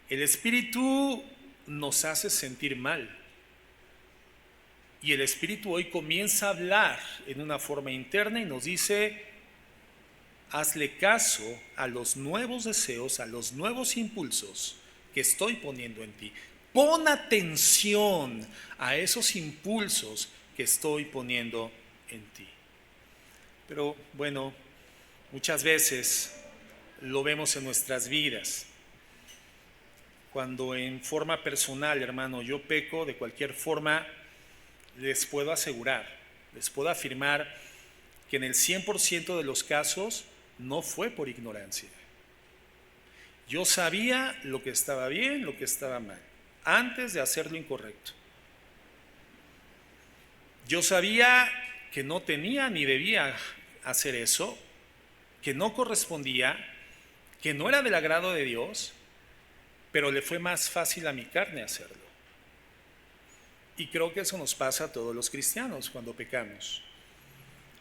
El Espíritu nos hace sentir mal. Y el Espíritu hoy comienza a hablar en una forma interna y nos dice: hazle caso a los nuevos deseos, a los nuevos impulsos que estoy poniendo en ti. Pon atención a esos impulsos que estoy poniendo en ti. Pero bueno, muchas veces lo vemos en nuestras vidas. Cuando en forma personal, hermano, yo peco de cualquier forma, les puedo asegurar, les puedo afirmar que en el 100% de los casos no fue por ignorancia. Yo sabía lo que estaba bien, lo que estaba mal, antes de hacer lo incorrecto. Yo sabía que no tenía ni debía hacer eso, que no correspondía, que no era del agrado de Dios, pero le fue más fácil a mi carne hacerlo. Y creo que eso nos pasa a todos los cristianos cuando pecamos.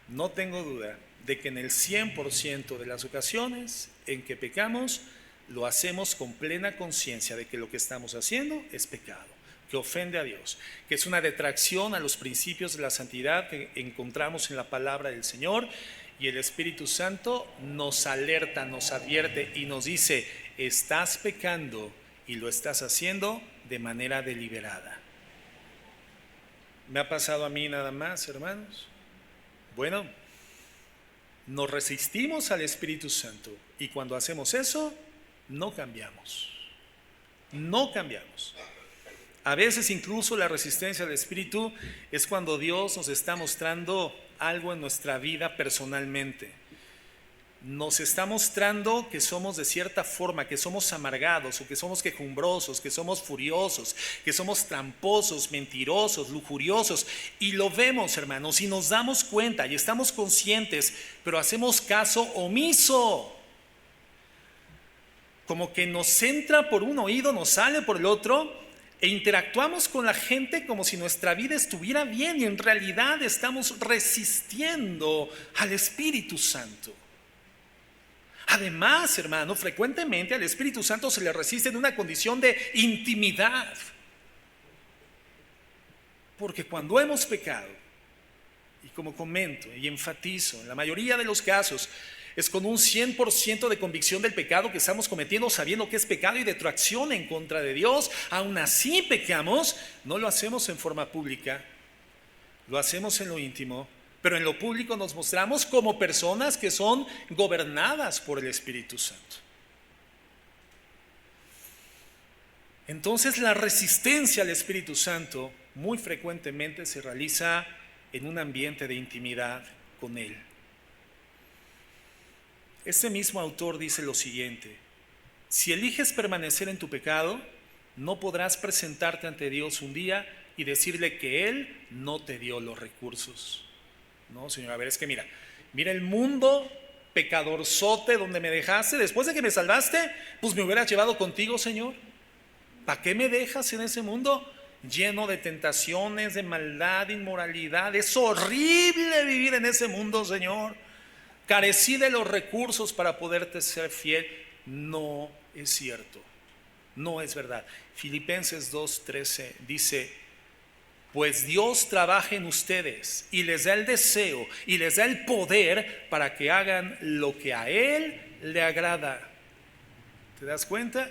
No tengo duda de que en el 100% de las ocasiones en que pecamos, lo hacemos con plena conciencia de que lo que estamos haciendo es pecado, que ofende a Dios, que es una detracción a los principios de la santidad que encontramos en la palabra del Señor, y el Espíritu Santo nos alerta, nos advierte y nos dice: estás pecando y lo estás haciendo de manera deliberada. ¿Me ha pasado a mí nada más, hermanos? Bueno, nos resistimos al Espíritu Santo y cuando hacemos eso, no cambiamos. No cambiamos. A veces incluso la resistencia al Espíritu es cuando Dios nos está mostrando algo en nuestra vida personalmente. Nos está mostrando que somos de cierta forma, que somos amargados o que somos quejumbrosos, que somos furiosos, que somos tramposos, mentirosos, lujuriosos. Y lo vemos, hermanos, y nos damos cuenta y estamos conscientes, pero hacemos caso omiso. Como que nos entra por un oído, nos sale por el otro, e interactuamos con la gente como si nuestra vida estuviera bien y en realidad estamos resistiendo al Espíritu Santo. Además, hermano, frecuentemente al Espíritu Santo se le resiste en una condición de intimidad. Porque cuando hemos pecado, y como comento y enfatizo, en la mayoría de los casos, Es con un 100% de convicción del pecado que estamos cometiendo, sabiendo que es pecado y retroacción en contra de Dios. Aún así pecamos. No lo hacemos en forma pública, lo hacemos en lo íntimo, pero en lo público nos mostramos como personas que son gobernadas por el Espíritu Santo. Entonces la resistencia al Espíritu Santo muy frecuentemente se realiza en un ambiente de intimidad con Él. Este mismo autor dice lo siguiente: si eliges permanecer en tu pecado, no podrás presentarte ante Dios un día y decirle que Él no te dio los recursos. No, Señor, a ver, es que mira el mundo pecadorzote donde me dejaste, después de que me salvaste, pues me hubieras llevado contigo, Señor. ¿Para qué me dejas en ese mundo lleno de tentaciones, de maldad, inmoralidad? Es horrible vivir en ese mundo, Señor. Carecí de los recursos para poderte ser fiel. No es cierto, no es verdad. Filipenses 2:13 dice: pues Dios trabaja en ustedes y les da el deseo y les da el poder para que hagan lo que a Él le agrada. ¿Te das cuenta?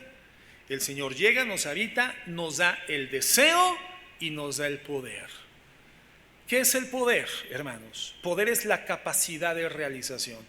El Señor llega, nos habita, nos da el deseo y nos da el poder. ¿Qué es el poder, hermanos? Poder es la capacidad de realización.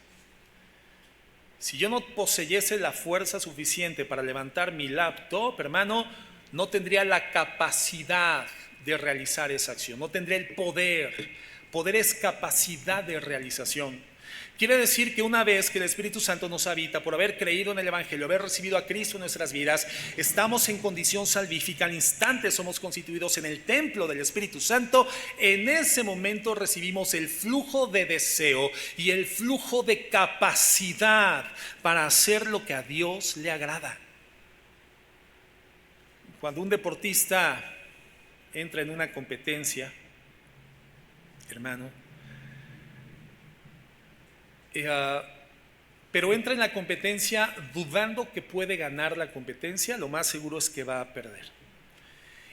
Si yo no poseyese la fuerza suficiente para levantar mi laptop, hermano, no tendría la capacidad de realizar esa acción, no tendría el poder. Poder es capacidad de realización. Quiere decir que una vez que el Espíritu Santo nos habita, por haber creído en el Evangelio, haber recibido a Cristo en nuestras vidas, estamos en condición salvífica. Al instante somos constituidos en el templo del Espíritu Santo. En ese momento recibimos el flujo de deseo y el flujo de capacidad para hacer lo que a Dios le agrada. Cuando un deportista entra en una competencia, hermano, pero entra en la competencia dudando que puede ganar la competencia, lo más seguro es que va a perder.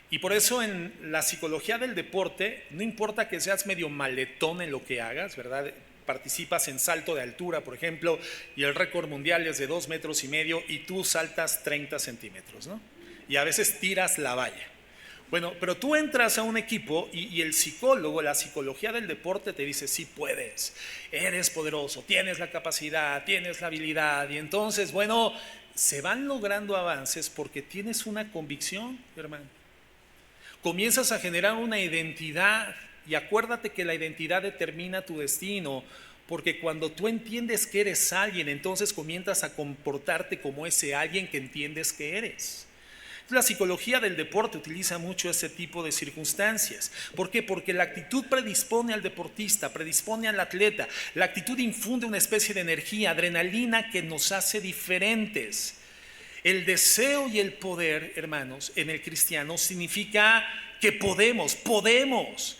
Y por eso en la psicología del deporte, no importa que seas medio maletón en lo que hagas, ¿verdad? Participas en salto de altura, por ejemplo, y el récord mundial es de 2,5 metros y tú saltas 30 centímetros, ¿no? Y a veces tiras la valla. Bueno, pero tú entras a un equipo y el psicólogo, la psicología del deporte te dice: sí puedes, eres poderoso, tienes la capacidad, tienes la habilidad. Y entonces, bueno, se van logrando avances porque tienes una convicción, hermano. Comienzas a generar una identidad y acuérdate que la identidad determina tu destino. Porque cuando tú entiendes que eres alguien, entonces comienzas a comportarte como ese alguien que entiendes que eres. La psicología del deporte utiliza mucho ese tipo de circunstancias. ¿Por qué? Porque la actitud predispone al deportista, predispone al atleta. La actitud infunde una especie de energía, adrenalina que nos hace diferentes. El deseo y el poder, hermanos, en el cristiano significa que podemos,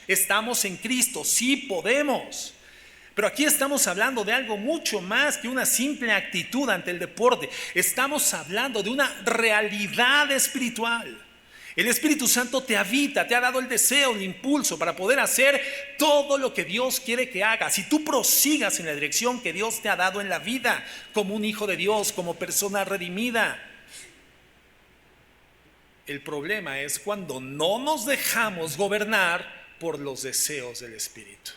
estamos en Cristo, sí podemos. Pero aquí estamos hablando de algo mucho más que una simple actitud ante el deporte. Estamos hablando de una realidad espiritual. El Espíritu Santo te habita, te ha dado el deseo, el impulso para poder hacer todo lo que Dios quiere que hagas. Si tú prosigas en la dirección que Dios te ha dado en la vida, como un hijo de Dios, como persona redimida. El problema es cuando no nos dejamos gobernar por los deseos del Espíritu.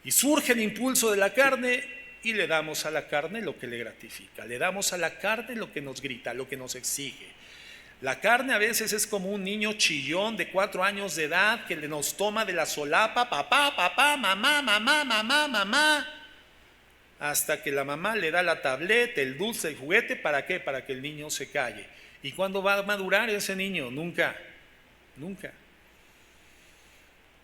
Y surge el impulso de la carne y le damos a la carne lo que le gratifica. Le damos a la carne lo que nos grita, lo que nos exige. La carne a veces es como un niño chillón de 4 años de edad que nos toma de la solapa: papá, papá, mamá, mamá, mamá, mamá. Hasta que la mamá le da la tableta, el dulce, el juguete. ¿Para qué? Para que el niño se calle. ¿Y cuándo va a madurar ese niño? Nunca.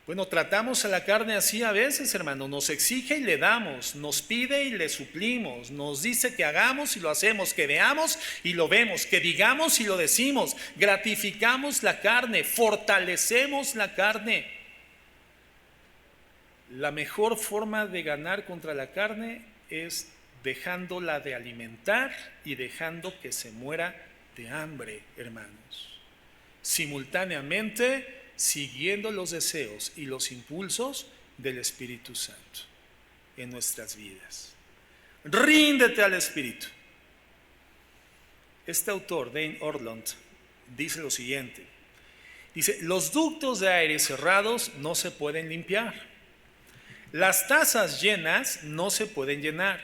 Bueno, tratamos a la carne así a veces, hermano. Nos exige y le damos, nos pide y le suplimos, nos dice que hagamos y lo hacemos, que veamos y lo vemos, que digamos y lo decimos. Gratificamos la carne, fortalecemos la carne. La mejor forma de ganar contra la carne es dejándola de alimentar y dejando que se muera de hambre, hermanos. Simultáneamente, siguiendo los deseos y los impulsos del Espíritu Santo en nuestras vidas. ríndete al Espíritu. Este autor, Dane Ortlund, dice lo siguiente. Dice, los ductos de aire cerrados no se pueden limpiar. Las tazas llenas no se pueden llenar.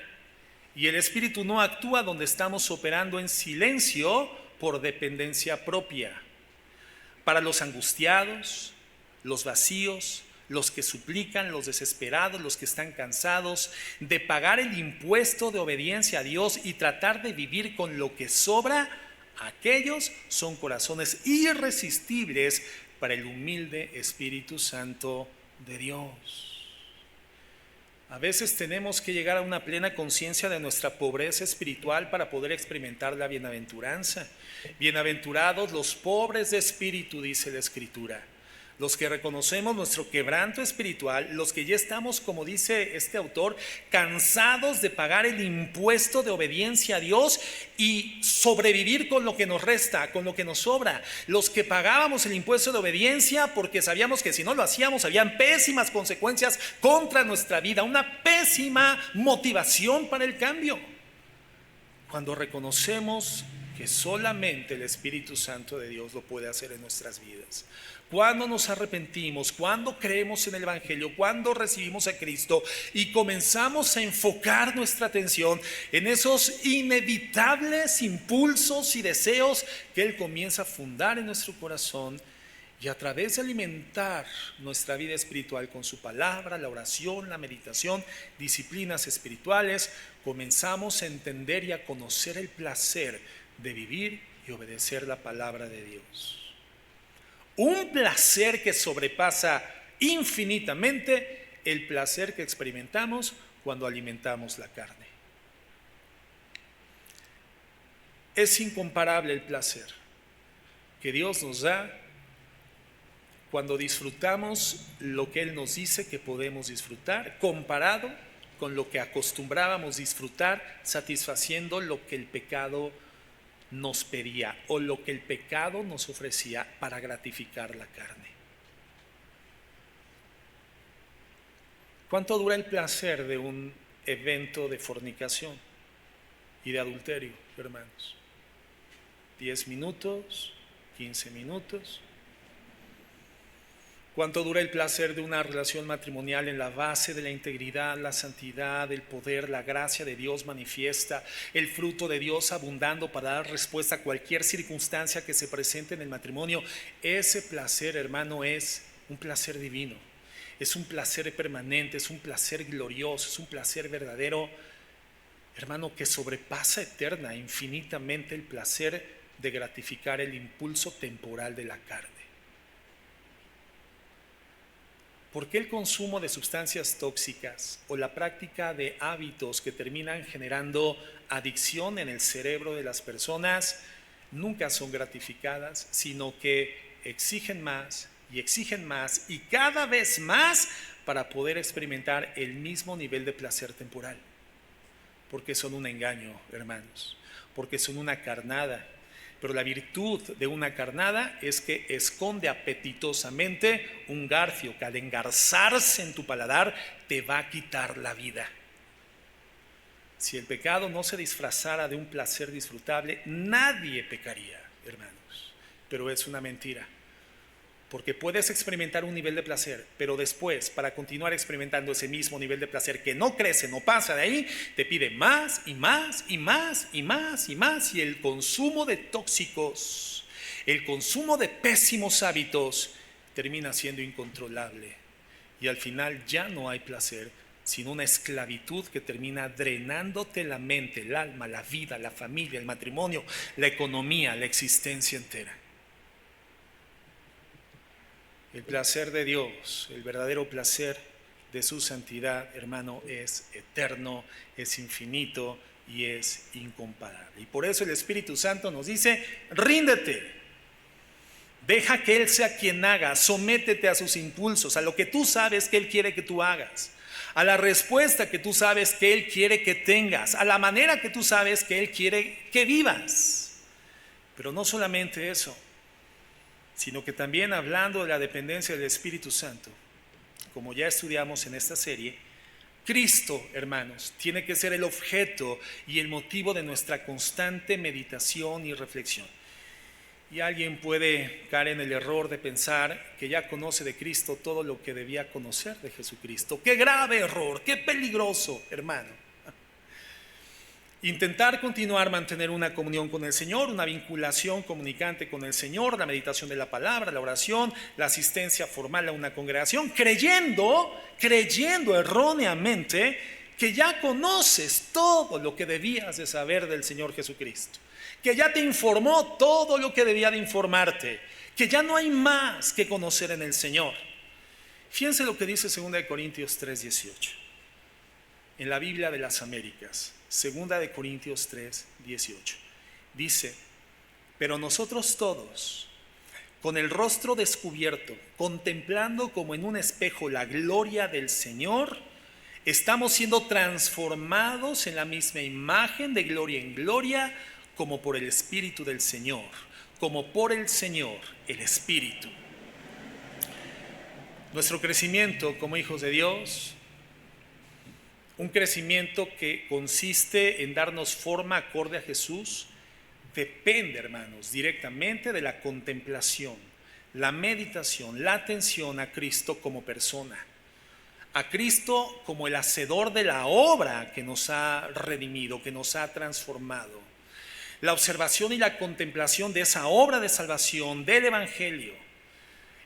Y el Espíritu no actúa donde estamos operando en silencio por dependencia propia. Para los angustiados, los vacíos, los que suplican, los desesperados, los que están cansados de pagar el impuesto de obediencia a Dios y tratar de vivir con lo que sobra, aquellos son corazones irresistibles para el humilde Espíritu Santo de Dios. A veces tenemos que llegar a una plena conciencia de nuestra pobreza espiritual para poder experimentar la bienaventuranza. Bienaventurados los pobres de espíritu, dice la Escritura. Los que reconocemos nuestro quebranto espiritual, los que ya estamos, como dice este autor, cansados de pagar el impuesto de obediencia a Dios y sobrevivir con lo que nos resta, con lo que nos sobra. Los que pagábamos el impuesto de obediencia porque sabíamos que si no lo hacíamos habían pésimas consecuencias contra nuestra vida, una pésima motivación para el cambio. Cuando reconocemos que solamente el Espíritu Santo de Dios lo puede hacer en nuestras vidas. Cuando nos arrepentimos, cuando creemos en el Evangelio, cuando recibimos a Cristo y comenzamos a enfocar nuestra atención en esos inevitables impulsos y deseos que Él comienza a fundar en nuestro corazón, y a través de alimentar nuestra vida espiritual con su palabra, la oración, la meditación, disciplinas espirituales, comenzamos a entender y a conocer el placer de vivir y obedecer la palabra de Dios. Un placer que sobrepasa infinitamente el placer que experimentamos cuando alimentamos la carne. Es incomparable el placer que Dios nos da cuando disfrutamos lo que Él nos dice que podemos disfrutar, comparado con lo que acostumbrábamos disfrutar, satisfaciendo lo que el pecado nos pedía o lo que el pecado nos ofrecía para gratificar la carne. ¿Cuánto dura el placer de un evento de fornicación y de adulterio, hermanos? 10 minutos, 15 minutos. ¿Cuánto dura el placer de una relación matrimonial en la base de la integridad, la santidad, el poder, la gracia de Dios manifiesta, el fruto de Dios abundando para dar respuesta a cualquier circunstancia que se presente en el matrimonio? Ese placer, hermano, es un placer divino, es un placer permanente, es un placer glorioso, es un placer verdadero, hermano, que sobrepasa eterna, infinitamente el placer de gratificar el impulso temporal de la carne. ¿Por qué el consumo de sustancias tóxicas o la práctica de hábitos que terminan generando adicción en el cerebro de las personas nunca son gratificadas, sino que exigen más y cada vez más para poder experimentar el mismo nivel de placer temporal? Porque son un engaño, hermanos, porque son una carnada. Pero la virtud de una carnada es que esconde apetitosamente un garfio que al engarzarse en tu paladar te va a quitar la vida. Si el pecado no se disfrazara de un placer disfrutable, nadie pecaría, hermanos. Pero es una mentira. Porque puedes experimentar un nivel de placer, pero después, para continuar experimentando ese mismo nivel de placer que no crece, no pasa de ahí, te pide más y más y más y más y más. Y el consumo de tóxicos, el consumo de pésimos hábitos termina siendo incontrolable. Y al final ya no hay placer, sino una esclavitud que termina drenándote la mente, el alma, la vida, la familia, el matrimonio, la economía, la existencia entera. El placer de Dios, el verdadero placer de su santidad, hermano, es eterno, es infinito y es incomparable. Y por eso el Espíritu Santo nos dice: ríndete, deja que Él sea quien haga, sométete a sus impulsos, a lo que tú sabes que Él quiere que tú hagas, a la respuesta que tú sabes que Él quiere que tengas, a la manera que tú sabes que Él quiere que vivas. Pero no solamente eso, sino que también, hablando de la dependencia del Espíritu Santo, como ya estudiamos en esta serie, Cristo, hermanos, tiene que ser el objeto y el motivo de nuestra constante meditación y reflexión. Y alguien puede caer en el error de pensar que ya conoce de Cristo todo lo que debía conocer de Jesucristo. ¡Qué grave error! ¡Qué peligroso, hermano! Intentar continuar, mantener una comunión con el Señor, una vinculación comunicante con el Señor, la meditación de la palabra, la oración, la asistencia formal a una congregación, creyendo erróneamente que ya conoces todo lo que debías de saber del Señor Jesucristo, que ya te informó todo lo que debía de informarte, que ya no hay más que conocer en el Señor. Fíjense lo que dice 2 Corintios 3:18, en la Biblia de las Américas. 2 Corintios 3:18 dice: pero nosotros todos, con el rostro descubierto, contemplando como en un espejo la gloria del Señor, estamos siendo transformados en la misma imagen de gloria en gloria, como por el Espíritu del Señor, como por el Señor, el Espíritu. Nuestro crecimiento como hijos de Dios, un crecimiento que consiste en darnos forma acorde a Jesús, depende, hermanos, directamente de la contemplación, la meditación, la atención a Cristo como persona, a Cristo como el hacedor de la obra que nos ha redimido, que nos ha transformado. La observación y la contemplación de esa obra de salvación del Evangelio.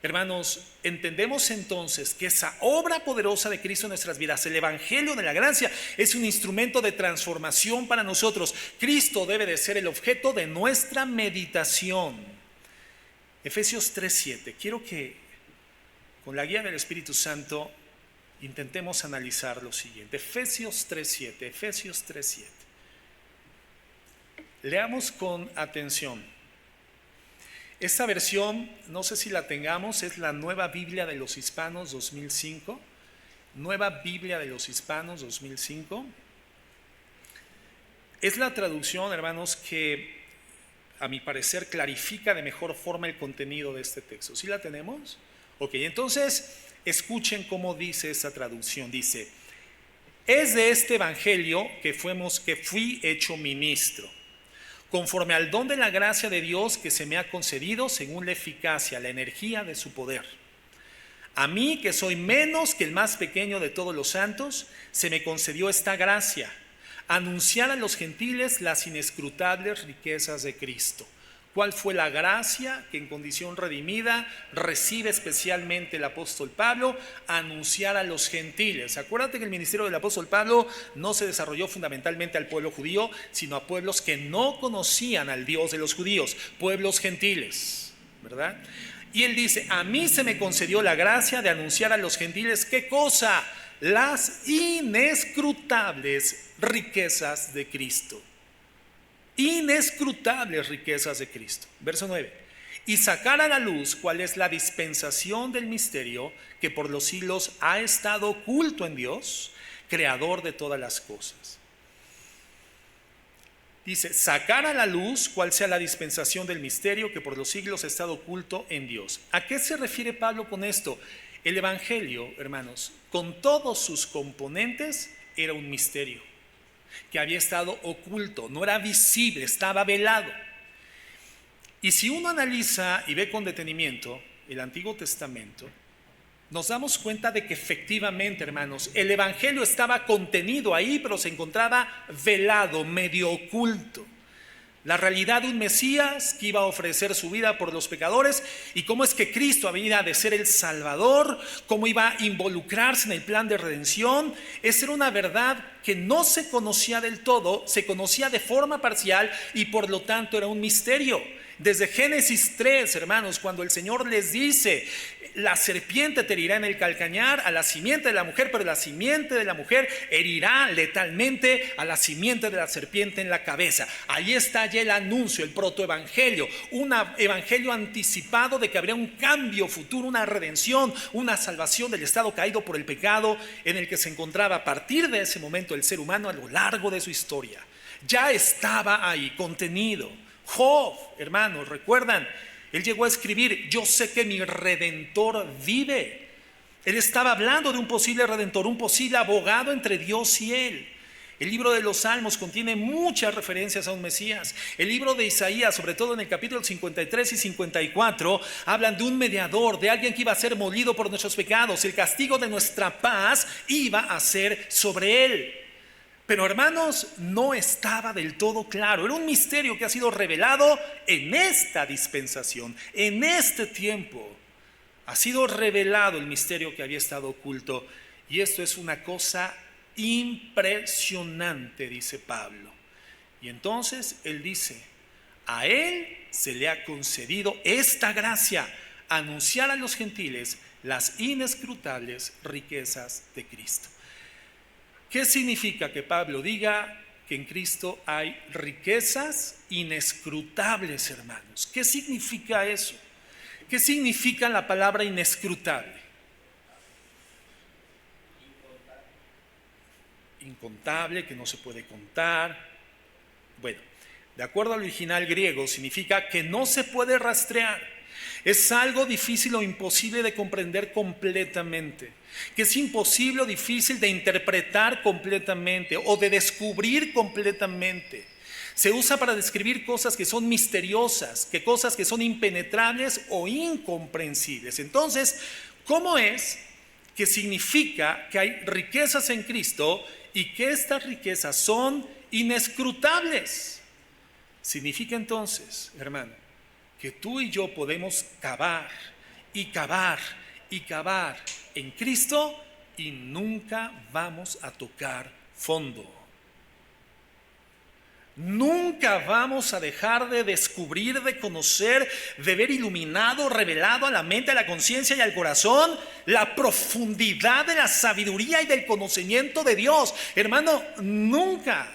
Hermanos, entendemos entonces que esa obra poderosa de Cristo en nuestras vidas, el Evangelio de la gracia, es un instrumento de transformación para nosotros. Cristo debe de ser el objeto de nuestra meditación. Efesios 3:7. Quiero que con la guía del Espíritu Santo intentemos analizar lo siguiente. Efesios 3:7. Leamos con atención. Esta versión, no sé si la tengamos, es la Nueva Biblia de los Hispanos 2005. Nueva Biblia de los Hispanos 2005. Es la traducción, hermanos, que a mi parecer clarifica de mejor forma el contenido de este texto. ¿Sí la tenemos? Ok, entonces escuchen cómo dice esta traducción. Dice: es de este evangelio que fui hecho ministro, conforme al don de la gracia de Dios que se me ha concedido según la eficacia, la energía de su poder. A mí, que soy menos que el más pequeño de todos los santos, se me concedió esta gracia: anunciar a los gentiles las inescrutables riquezas de Cristo. ¿Cuál fue la gracia que en condición redimida recibe especialmente el apóstol Pablo? Anunciar a los gentiles. Acuérdate que el ministerio del apóstol Pablo no se desarrolló fundamentalmente al pueblo judío, sino a pueblos que no conocían al Dios de los judíos, pueblos gentiles, ¿verdad? Y él dice: a mí se me concedió la gracia de anunciar a los gentiles, ¿qué cosa? Las inescrutables riquezas de Cristo. Inescrutables riquezas de Cristo. Verso 9: y sacar a la luz cuál es la dispensación del misterio que por los siglos ha estado oculto en Dios, creador de todas las cosas. Dice: sacar a la luz cuál sea la dispensación del misterio que por los siglos ha estado oculto en Dios. ¿A qué se refiere Pablo con esto? El Evangelio, hermanos, con todos sus componentes, era un misterio que había estado oculto, no era visible, estaba velado. Y si uno analiza y ve con detenimiento el Antiguo Testamento, nos damos cuenta de que efectivamente, hermanos, el Evangelio estaba contenido ahí, pero se encontraba velado, medio oculto. La realidad de un Mesías que iba a ofrecer su vida por los pecadores, y cómo es que Cristo había de ser el Salvador, cómo iba a involucrarse en el plan de redención. Esa era una verdad que no se conocía del todo, se conocía de forma parcial y por lo tanto era un misterio. Desde Génesis 3, hermanos, cuando el Señor les dice: la serpiente te herirá en el calcañar a la simiente de la mujer, pero la simiente de la mujer herirá letalmente a la simiente de la serpiente en la cabeza. Ahí está ya el anuncio, el protoevangelio, un evangelio anticipado de que habría un cambio futuro, una redención, una salvación del estado caído por el pecado en el que se encontraba a partir de ese momento el ser humano a lo largo de su historia. Ya estaba ahí contenido. Job, hermanos, ¿recuerdan? Él llegó a escribir: yo sé que mi Redentor vive. Él estaba hablando de un posible redentor, un posible abogado entre Dios y él. El libro de los Salmos contiene muchas referencias a un Mesías. El libro de Isaías, sobre todo en el capítulo 53 y 54, hablan de un mediador, de alguien que iba a ser molido por nuestros pecados. El castigo de nuestra paz iba a ser sobre él. Pero hermanos, no estaba del todo claro. Era un misterio que ha sido revelado en esta dispensación, en este tiempo. Ha sido revelado el misterio que había estado oculto. Y esto es una cosa impresionante, dice Pablo. Y entonces él dice: a él se le ha concedido esta gracia, anunciar a los gentiles las inescrutables riquezas de Cristo. ¿Qué significa que Pablo diga que en Cristo hay riquezas inescrutables, hermanos? ¿Qué significa eso? ¿Qué significa la palabra inescrutable? Incontable, que no se puede contar. Bueno, de acuerdo al original griego, significa que no se puede rastrear. Es algo difícil o imposible de comprender completamente, que es imposible o difícil de interpretar completamente o de descubrir completamente. Se usa para describir cosas que son misteriosas, que cosas que son impenetrables o incomprensibles. Entonces, ¿cómo es que significa que hay riquezas en Cristo y que estas riquezas son inescrutables? Significa entonces, hermano, que tú y yo podemos cavar y cavar y cavar en Cristo y nunca vamos a tocar fondo. Nunca vamos a dejar de descubrir, de conocer, de ver iluminado, revelado a la mente, a la conciencia y al corazón la profundidad de la sabiduría y del conocimiento de Dios. Hermano, nunca.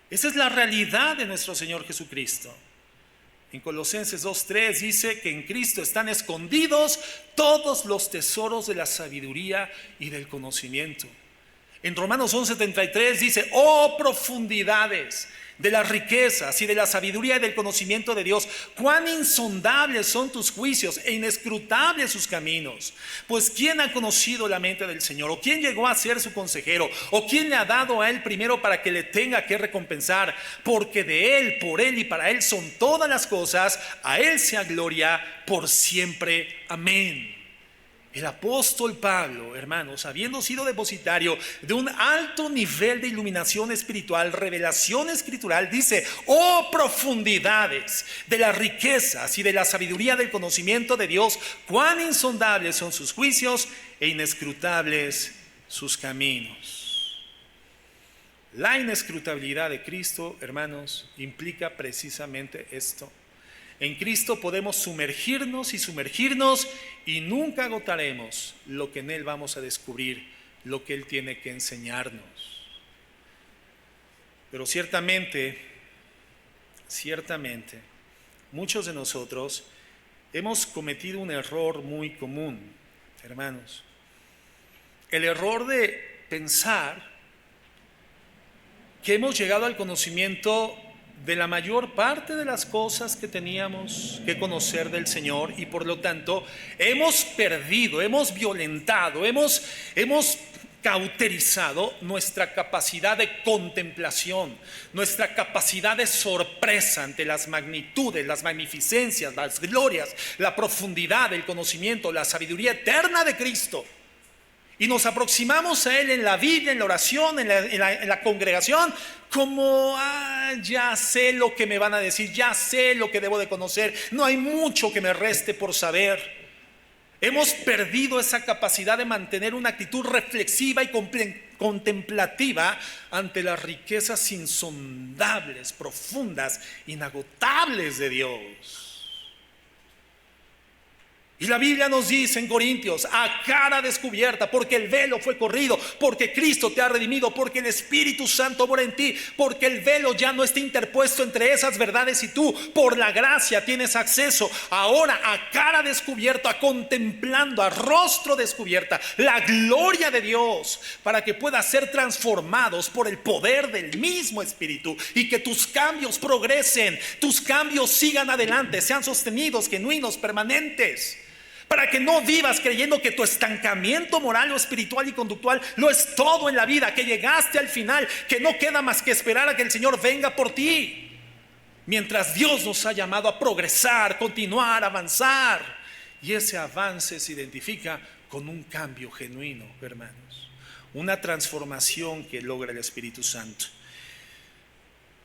Esa es la realidad de nuestro Señor Jesucristo. En Colosenses 2:3 dice que en Cristo están escondidos todos los tesoros de la sabiduría y del conocimiento. En Romanos 11:73 dice: oh profundidades de las riquezas y de la sabiduría y del conocimiento de Dios, cuán insondables son tus juicios e inescrutables sus caminos. Pues ¿quién ha conocido la mente del Señor? ¿O quién llegó a ser su consejero? ¿O quién le ha dado a él primero para que le tenga que recompensar? Porque de él, por él y para él son todas las cosas, a él sea gloria por siempre. Amén. El apóstol Pablo, hermanos, habiendo sido depositario de un alto nivel de iluminación espiritual, revelación escritural, dice: oh profundidades de las riquezas y de la sabiduría del conocimiento de Dios, cuán insondables son sus juicios e inescrutables sus caminos. La inescrutabilidad de Cristo, hermanos, implica precisamente esto. En Cristo podemos sumergirnos y nunca agotaremos lo que en Él vamos a descubrir, lo que Él tiene que enseñarnos. Pero ciertamente, muchos de nosotros hemos cometido un error muy común, hermanos. El error de pensar que hemos llegado al conocimiento de la mayor parte de las cosas que teníamos que conocer del Señor, y por lo tanto hemos perdido, hemos violentado, hemos cauterizado nuestra capacidad de contemplación, nuestra capacidad de sorpresa ante las magnitudes, las magnificencias, las glorias, la profundidad del conocimiento, la sabiduría eterna de Cristo. Y nos aproximamos a Él en la Biblia, en la oración, en la congregación, como ya sé lo que me van a decir, ya sé lo que debo de conocer, no hay mucho que me reste por saber. Hemos perdido esa capacidad de mantener una actitud reflexiva y contemplativa ante las riquezas insondables, profundas, inagotables de Dios. Y la Biblia nos dice en Corintios: a cara descubierta, porque el velo fue corrido, porque Cristo te ha redimido, porque el Espíritu Santo mora en ti, porque el velo ya no está interpuesto entre esas verdades y tú. Por la gracia tienes acceso ahora a cara descubierta, contemplando a rostro descubierta la gloria de Dios, para que puedas ser transformados por el poder del mismo Espíritu y que tus cambios progresen, tus cambios sigan adelante, sean sostenidos, genuinos, permanentes. para que no vivas creyendo que tu estancamiento moral o espiritual y conductual lo es todo en la vida, que llegaste al final, que no queda más que esperar a que el Señor venga por ti. Mientras Dios nos ha llamado a progresar, continuar, avanzar, y ese avance se identifica con un cambio genuino, hermanos, una transformación que logra el Espíritu Santo.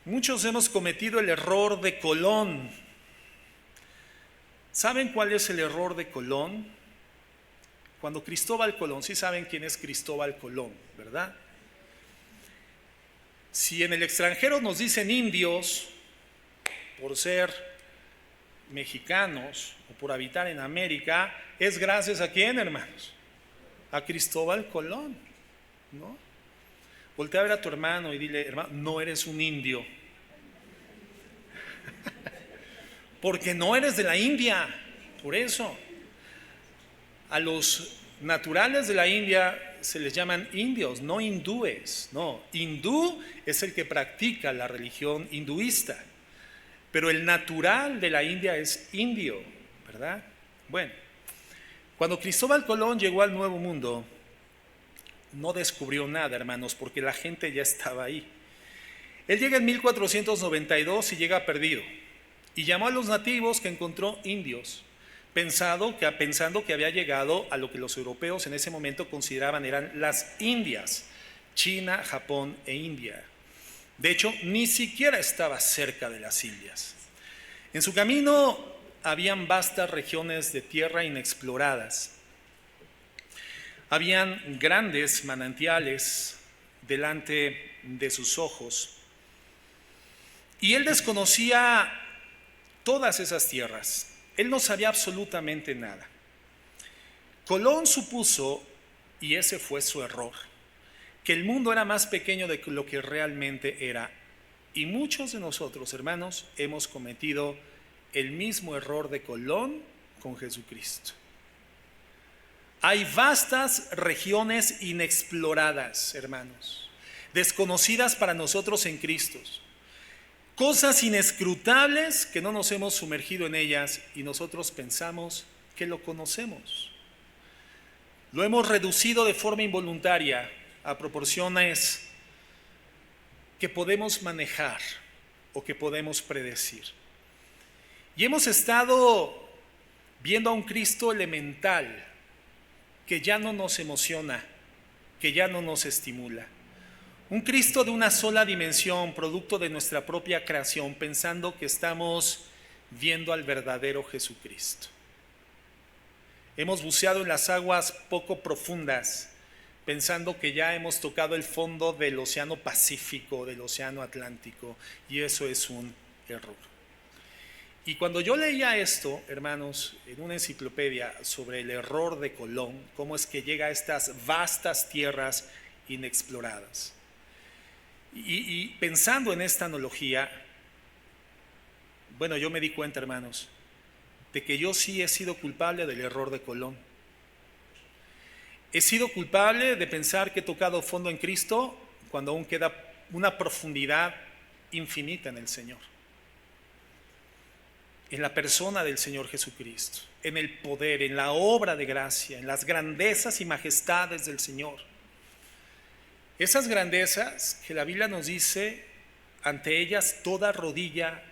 Muchos hemos cometido el error de Colón. ¿Saben cuál es el error de Colón? Cuando Cristóbal Colón, sí saben quién es Cristóbal Colón, ¿verdad? Si en el extranjero nos dicen indios por ser mexicanos o por habitar en América, ¿es gracias a quién, hermanos? A Cristóbal Colón, ¿no? Voltea a ver a tu hermano y dile: hermano, no eres un indio. Porque no eres de la India, por eso. A los naturales de la India se les llaman indios, no hindúes. No, hindú es el que practica la religión hinduista, pero el natural de la India es indio, ¿verdad? Bueno, cuando Cristóbal Colón llegó al Nuevo Mundo, no descubrió nada, hermanos, porque la gente ya estaba ahí. Él llega en 1492 y llega perdido. Y llamó a los nativos que encontró indios, pensando que había llegado a lo que los europeos en ese momento consideraban eran las Indias, China, Japón e India. De hecho, ni siquiera estaba cerca de las Indias. En su camino habían vastas regiones de tierra inexploradas. Habían grandes manantiales delante de sus ojos. Y él desconocía todas esas tierras. Él no sabía absolutamente nada. Colón supuso, y ese fue su error, que el mundo era más pequeño de lo que realmente era. Y muchos de nosotros, hermanos, hemos cometido el mismo error de Colón con Jesucristo. Hay vastas regiones inexploradas, hermanos, desconocidas para nosotros en Cristo. Cosas inescrutables que no nos hemos sumergido en ellas y nosotros pensamos que lo conocemos. Lo hemos reducido de forma involuntaria a proporciones que podemos manejar o que podemos predecir. Y hemos estado viendo a un Cristo elemental que ya no nos emociona, que ya no nos estimula. Un Cristo de una sola dimensión, producto de nuestra propia creación, pensando que estamos viendo al verdadero Jesucristo. Hemos buceado en las aguas poco profundas, pensando que ya hemos tocado el fondo del océano Pacífico, del océano Atlántico, y eso es un error. Y cuando yo leía esto, hermanos, en una enciclopedia sobre el error de Colón, cómo es que llega a estas vastas tierras inexploradas, y pensando en esta analogía, bueno, yo me di cuenta, hermanos, de que yo sí he sido culpable del error de Colón. He sido culpable de pensar que he tocado fondo en Cristo cuando aún queda una profundidad infinita en el Señor, en la persona del Señor Jesucristo, en el poder, en la obra de gracia, en las grandezas y majestades del Señor. Esas grandezas que la Biblia nos dice, ante ellas toda rodilla,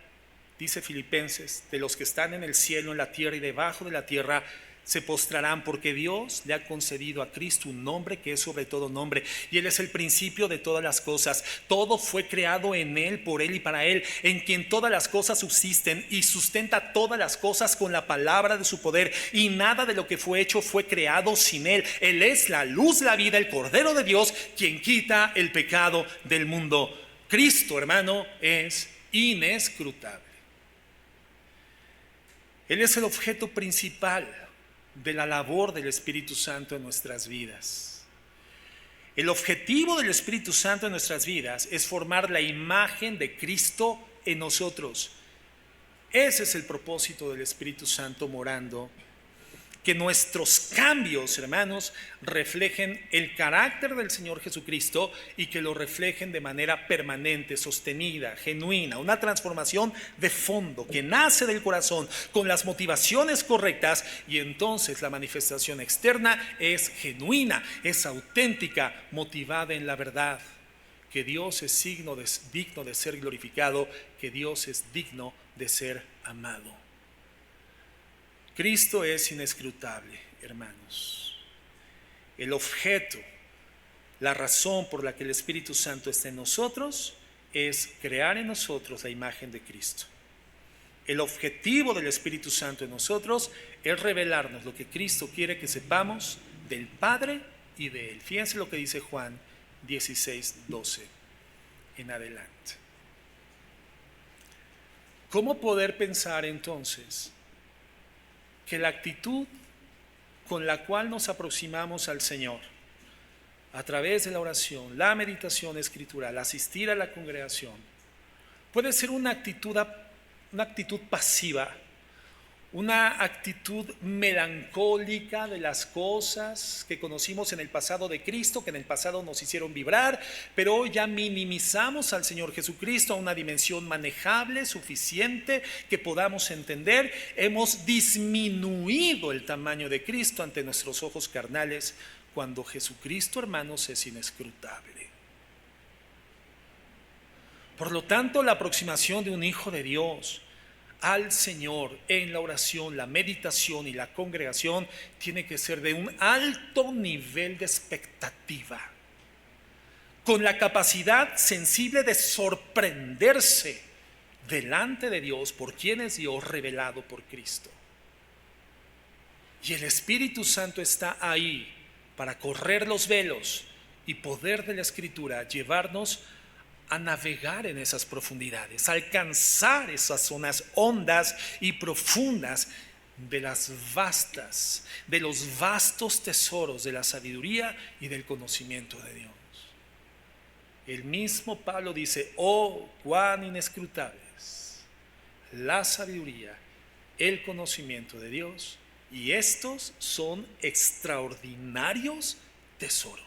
dice Filipenses, de los que están en el cielo, en la tierra y debajo de la tierra, se postrarán, porque Dios le ha concedido a Cristo un nombre que es sobre todo nombre, y Él es el principio de todas las cosas. Todo fue creado en Él, por Él y para Él, en quien todas las cosas subsisten, y sustenta todas las cosas con la palabra de su poder, y nada de lo que fue hecho fue creado sin Él. Él es la luz, la vida, el Cordero de Dios, quien quita el pecado del mundo. Cristo, hermano, es inescrutable. Él es el objeto principal de la labor del Espíritu Santo en nuestras vidas. El objetivo del Espíritu Santo en nuestras vidas es formar la imagen de Cristo en nosotros. Ese es el propósito del Espíritu Santo morando que nuestros cambios, hermanos, reflejen el carácter del Señor Jesucristo y que lo reflejen de manera permanente, sostenida, genuina, una transformación de fondo que nace del corazón con las motivaciones correctas, y entonces la manifestación externa es genuina, es auténtica, motivada en la verdad, que Dios es digno de ser glorificado, que Dios es digno de ser amado. Cristo es inescrutable, hermanos. El objeto, la razón por la que el Espíritu Santo está en nosotros es crear en nosotros la imagen de Cristo. El objetivo del Espíritu Santo en nosotros es revelarnos lo que Cristo quiere que sepamos del Padre y de Él. Fíjense lo que dice Juan 16:12 en adelante. ¿Cómo poder pensar entonces que la actitud con la cual nos aproximamos al Señor a través de la oración, la meditación escritural, asistir a la congregación, puede ser una actitud pasiva, una actitud melancólica de las cosas que conocimos en el pasado de Cristo, que en el pasado nos hicieron vibrar, pero hoy ya minimizamos al Señor Jesucristo a una dimensión manejable, suficiente, que podamos entender? Hemos disminuido el tamaño de Cristo ante nuestros ojos carnales, cuando Jesucristo, hermanos, es inescrutable. Por lo tanto, la aproximación de un hijo de Dios al Señor en la oración, la meditación y la congregación tiene que ser de un alto nivel de expectativa, con la capacidad sensible de sorprenderse delante de Dios por quien es Dios revelado por Cristo. Y el Espíritu Santo está ahí para correr los velos y poder de la Escritura llevarnos a navegar en esas profundidades, a alcanzar esas zonas hondas y profundas de los vastos tesoros de la sabiduría y del conocimiento de Dios. El mismo Pablo dice: oh, cuán inescrutables la sabiduría, el conocimiento de Dios, y estos son extraordinarios tesoros.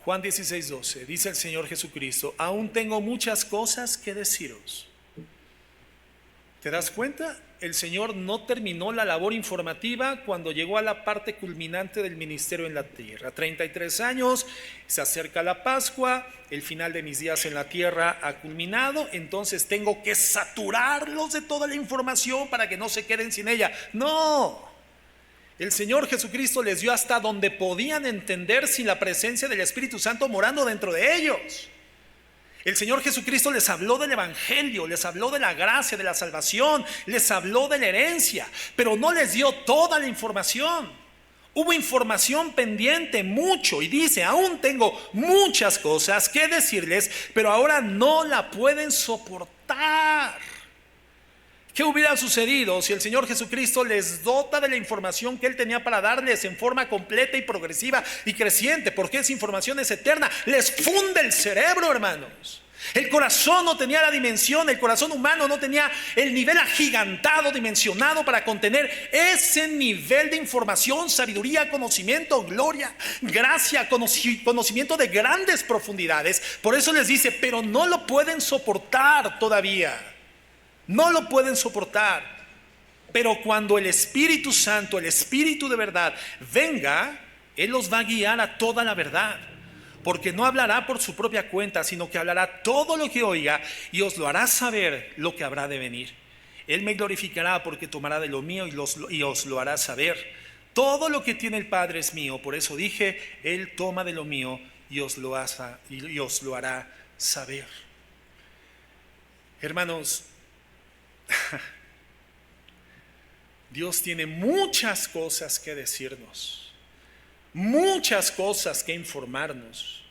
Juan 16:12, dice el Señor Jesucristo: aún tengo muchas cosas que deciros. ¿Te das cuenta? El Señor no terminó la labor informativa cuando llegó a la parte culminante del ministerio en la tierra. 33 años, se acerca la Pascua, el final de mis días en la tierra ha culminado, entonces tengo que saturarlos de toda la información para que no se queden sin ella. No. El Señor Jesucristo les dio hasta donde podían entender sin la presencia del Espíritu Santo morando dentro de ellos. El Señor Jesucristo les habló del Evangelio, les habló de la gracia, de la salvación, les habló de la herencia, pero no les dio toda la información. Hubo información pendiente, mucho, y dice: aún tengo muchas cosas que decirles, pero ahora no la pueden soportar. ¿Qué hubiera sucedido si el Señor Jesucristo les dota de la información que Él tenía para darles en forma completa y progresiva y creciente? Porque esa información es eterna. Les funde el cerebro, hermanos. El corazón no tenía la dimensión, el corazón humano no tenía el nivel agigantado, dimensionado para contener ese nivel de información, sabiduría, conocimiento, gloria, gracia, conocimiento de grandes profundidades. Por eso les dice: pero no lo pueden soportar todavía. No lo pueden soportar. Pero cuando el Espíritu Santo, el Espíritu de verdad, venga, Él los va a guiar a toda la verdad. Porque no hablará por su propia cuenta, sino que hablará todo lo que oiga y os lo hará saber lo que habrá de venir. Él me glorificará porque tomará de lo mío y os lo hará saber. Todo lo que tiene el Padre es mío. Por eso dije: Él toma de lo mío y os lo hará saber. Hermanos, Dios tiene muchas cosas que decirnos, muchas cosas que informarnos.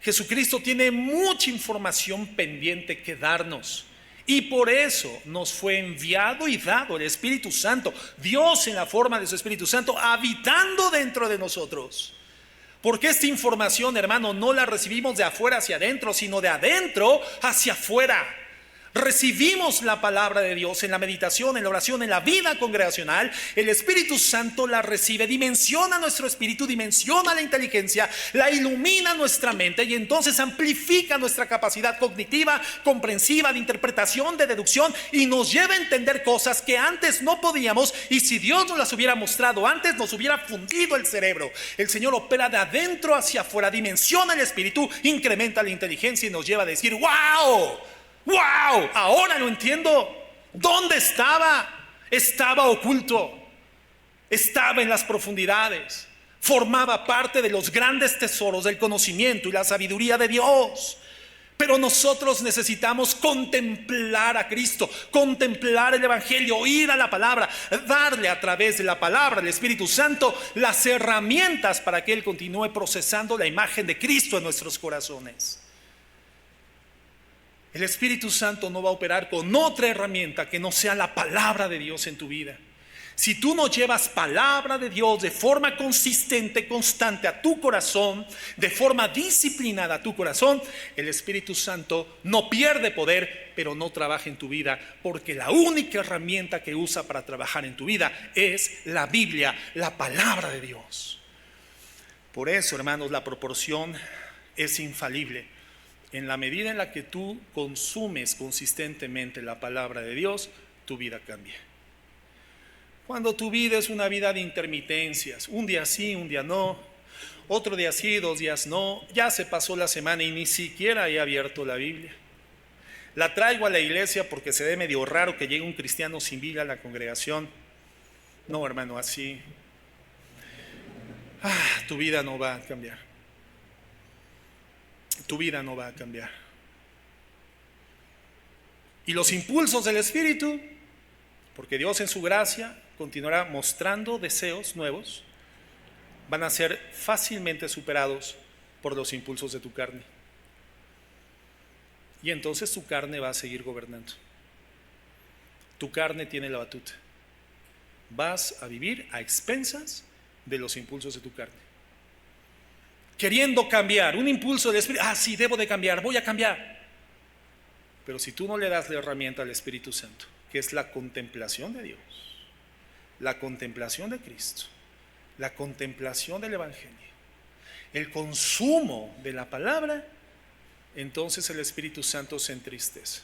Jesucristo tiene mucha información pendiente que darnos, y por eso nos fue enviado y dado el Espíritu Santo, Dios en la forma de su Espíritu Santo habitando dentro de nosotros. Porque esta información, hermano, no la recibimos de afuera hacia adentro, sino de adentro hacia afuera. recibimos la palabra de Dios en la meditación, en la oración, en la vida congregacional, el Espíritu Santo la recibe, dimensiona nuestro espíritu, dimensiona la inteligencia, la ilumina nuestra mente y entonces amplifica nuestra capacidad cognitiva, comprensiva, de interpretación, de deducción, y nos lleva a entender cosas que antes no podíamos, y si Dios nos las hubiera mostrado antes, nos hubiera fundido el cerebro. El Señor opera de adentro hacia afuera, dimensiona el espíritu, incrementa la inteligencia y nos lleva a decir: ¡wow! ¡Wow! Ahora lo entiendo. ¿Dónde estaba? Estaba oculto. Estaba en las profundidades. Formaba parte de los grandes tesoros del conocimiento y la sabiduría de Dios. Pero nosotros necesitamos contemplar a Cristo, contemplar el Evangelio, oír a la palabra, darle a través de la palabra, del Espíritu Santo, las herramientas para que Él continúe procesando la imagen de Cristo en nuestros corazones. El Espíritu Santo no va a operar con otra herramienta que no sea la palabra de Dios en tu vida. Si tú no llevas palabra de Dios de forma consistente, constante a tu corazón, de forma disciplinada a tu corazón, el Espíritu Santo no pierde poder, pero no trabaja en tu vida, porque la única herramienta que usa para trabajar en tu vida es la Biblia, la palabra de Dios. Por eso, hermanos, la proporción es infalible. En la medida en la que tú consumes consistentemente la palabra de Dios, tu vida cambia. Cuando tu vida es una vida de intermitencias, un día sí, un día no, otro día sí, 2 días no, ya se pasó la semana y ni siquiera he abierto la Biblia. La traigo a la iglesia porque se ve medio raro que llegue un cristiano sin Biblia a la congregación. No, hermano, así tu vida no va a cambiar. Tu vida no va a cambiar. Y los impulsos del Espíritu, porque Dios en su gracia continuará mostrando deseos nuevos, van a ser fácilmente superados por los impulsos de tu carne. Y entonces tu carne va a seguir gobernando. Tu carne tiene la batuta. Vas a vivir a expensas de los impulsos de tu carne. Queriendo cambiar, un impulso del Espíritu, sí, debo de cambiar, voy a cambiar. Pero si tú no le das la herramienta al Espíritu Santo, que es la contemplación de Dios, la contemplación de Cristo, la contemplación del Evangelio, el consumo de la palabra, entonces el Espíritu Santo se entristece.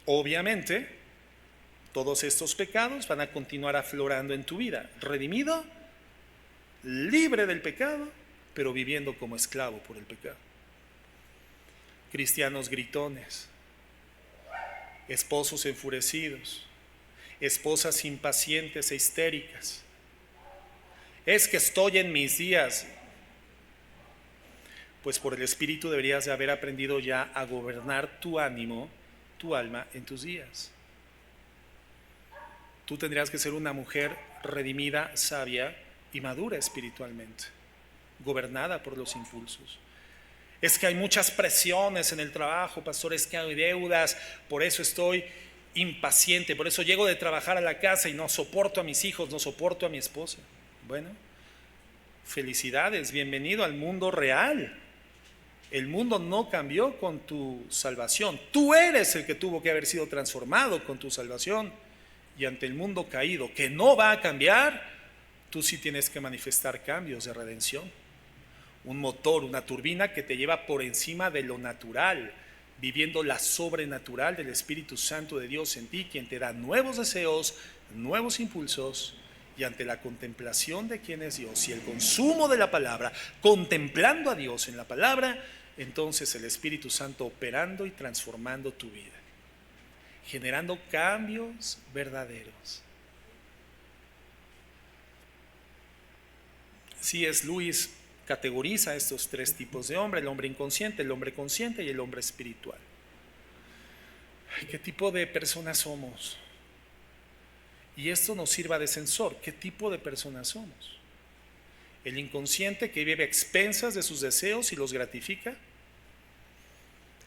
Obviamente, todos estos pecados van a continuar aflorando en tu vida, redimido, libre del pecado, pero viviendo como esclavo por el pecado. Cristianos gritones, esposos enfurecidos, esposas impacientes e histéricas. Es que estoy en mis días. Pues por el Espíritu deberías de haber aprendido ya a gobernar tu ánimo, tu alma en tus días. Tú tendrías que ser una mujer redimida, sabia y madura espiritualmente, gobernada por los impulsos. Es que hay muchas presiones en el trabajo, pastor, es que hay deudas, por eso estoy impaciente, por eso llego de trabajar a la casa y no soporto a mis hijos, no soporto a mi esposa. Bueno, felicidades, bienvenido al mundo real. El mundo no cambió con tu salvación. Tú eres el que tuvo que haber sido transformado con tu salvación. Y ante el mundo caído, que no va a cambiar, tú sí tienes que manifestar cambios de redención. Un motor, una turbina que te lleva por encima de lo natural, viviendo la sobrenatural del Espíritu Santo de Dios en ti, quien te da nuevos deseos, nuevos impulsos, y ante la contemplación de quién es Dios y el consumo de la palabra, contemplando a Dios en la palabra, entonces el Espíritu Santo operando y transformando tu vida, generando cambios verdaderos. C.S. Lewis categoriza estos 3 tipos de hombre: el hombre inconsciente, el hombre consciente y el hombre espiritual. ¿Qué tipo de personas somos? Y esto nos sirva de sensor. ¿Qué tipo de personas somos? El inconsciente que vive a expensas de sus deseos y los gratifica.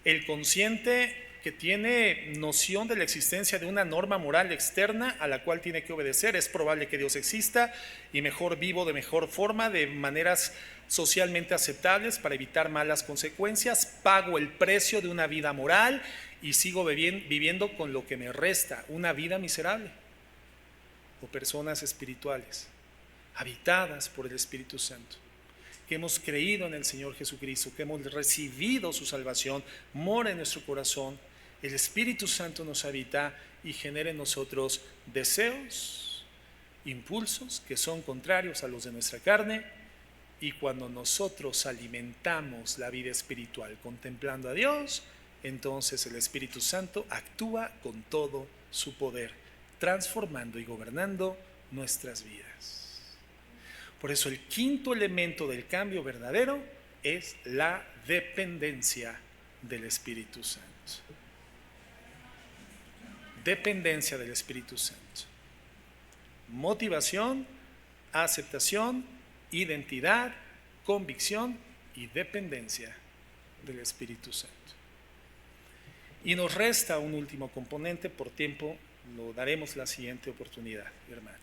El consciente que tiene noción de la existencia de una norma moral externa a la cual tiene que obedecer. Es probable que Dios exista y mejor vivo de mejor forma, de maneras socialmente aceptables para evitar malas consecuencias. Pago el precio de una vida moral y sigo viviendo con lo que me resta, una vida miserable. O personas espirituales, habitadas por el Espíritu Santo, que hemos creído en el Señor Jesucristo, que hemos recibido su salvación, mora en nuestro corazón. El Espíritu Santo nos habita y genera en nosotros deseos, impulsos que son contrarios a los de nuestra carne, y cuando nosotros alimentamos la vida espiritual contemplando a Dios, entonces el Espíritu Santo actúa con todo su poder, transformando y gobernando nuestras vidas. Por eso el quinto elemento del cambio verdadero es la dependencia del Espíritu Santo. Dependencia del Espíritu Santo. Motivación, aceptación, identidad, convicción y dependencia del Espíritu Santo. Y nos resta un último componente, por tiempo lo daremos la siguiente oportunidad, hermanos.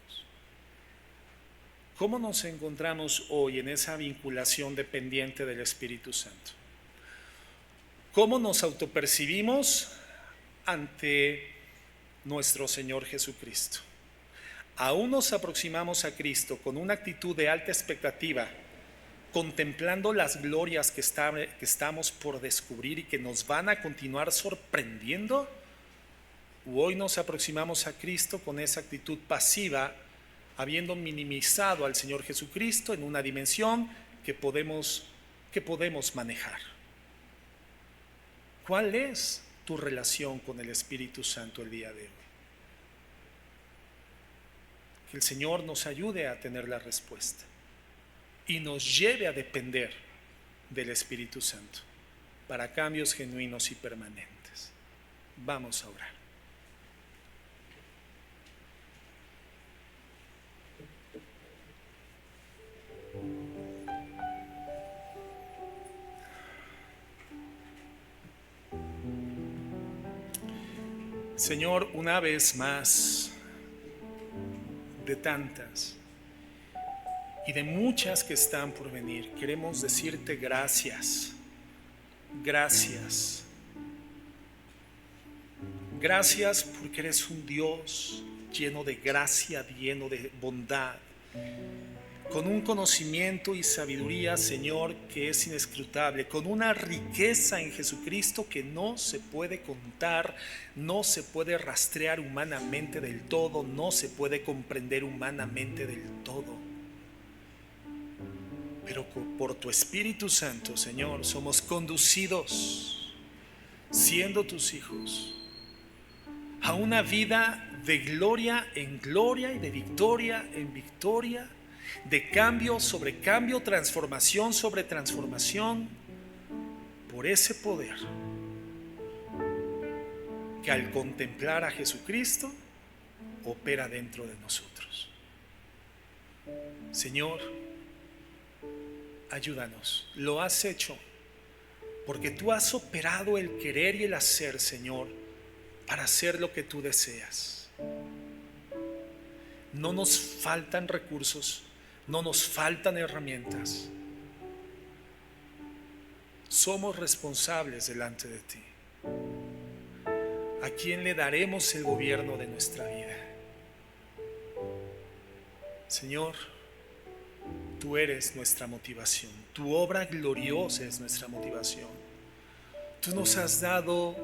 ¿Cómo nos encontramos hoy en esa vinculación dependiente del Espíritu Santo? ¿Cómo nos autopercibimos ante nuestro Señor Jesucristo? Aún nos aproximamos a Cristo con una actitud de alta expectativa, contemplando las glorias que estamos por descubrir y que nos van a continuar sorprendiendo. ¿O hoy nos aproximamos a Cristo con esa actitud pasiva, habiendo minimizado al Señor Jesucristo en una dimensión que podemos manejar? ¿Cuál es tu relación con el Espíritu Santo el día de hoy? Que el Señor nos ayude a tener la respuesta y nos lleve a depender del Espíritu Santo para cambios genuinos y permanentes. Vamos a orar. Señor, una vez más, de tantas y de muchas que están por venir, queremos decirte gracias, gracias, gracias porque eres un Dios lleno de gracia, lleno de bondad, con un conocimiento y sabiduría, Señor, que es inescrutable, con una riqueza en Jesucristo que no se puede contar, no se puede rastrear humanamente del todo, no se puede comprender humanamente del todo. Pero por tu Espíritu Santo, Señor, somos conducidos, siendo tus hijos, a una vida de gloria en gloria y de victoria en victoria, de cambio sobre cambio, transformación sobre transformación, por ese poder que al contemplar a Jesucristo opera dentro de nosotros. Señor, ayúdanos. Lo has hecho porque tú has operado el querer y el hacer, Señor, para hacer lo que tú deseas. No nos faltan recursos, no nos faltan herramientas. Somos responsables delante de ti. ¿A quién le daremos el gobierno de nuestra vida? Señor, tú eres nuestra motivación. Tu obra gloriosa es nuestra motivación. Tú nos has dado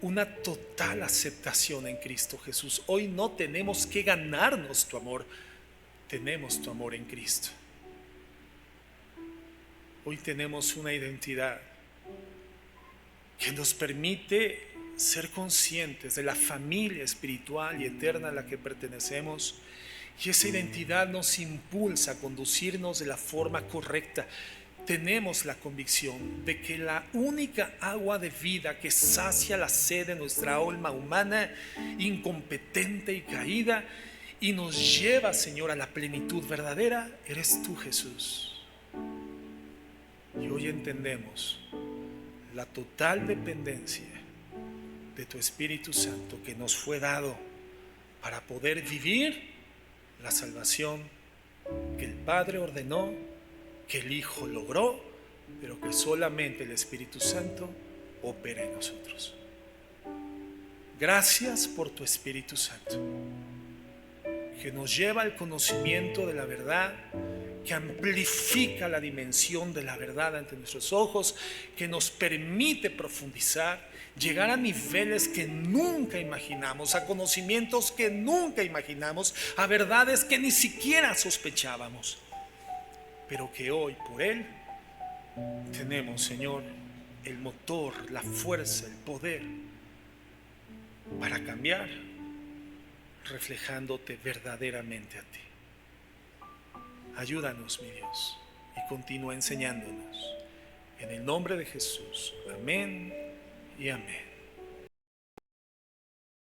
una total aceptación en Cristo Jesús. Hoy no tenemos que ganarnos tu amor. Tenemos tu amor en Cristo. Hoy tenemos una identidad que nos permite ser conscientes de la familia espiritual y eterna a la que pertenecemos, y esa identidad nos impulsa a conducirnos de la forma correcta. Tenemos la convicción de que la única agua de vida que sacia la sed de nuestra alma humana, incompetente y caída, y nos lleva, Señor, a la plenitud verdadera, eres tú, Jesús. Y hoy entendemos la total dependencia de tu Espíritu Santo que nos fue dado para poder vivir la salvación que el Padre ordenó, que el Hijo logró, pero que solamente el Espíritu Santo opera en nosotros. Gracias por tu Espíritu Santo, que nos lleva al conocimiento de la verdad, que amplifica la dimensión de la verdad ante nuestros ojos, que nos permite profundizar, llegar a niveles que nunca imaginamos, a conocimientos que nunca imaginamos, a verdades que ni siquiera sospechábamos, pero que hoy por Él tenemos, Señor, el motor, la fuerza, el poder para cambiar, reflejándote verdaderamente a ti. Ayúdanos, mi Dios, y continúa enseñándonos. En el nombre de Jesús. Amén y amén.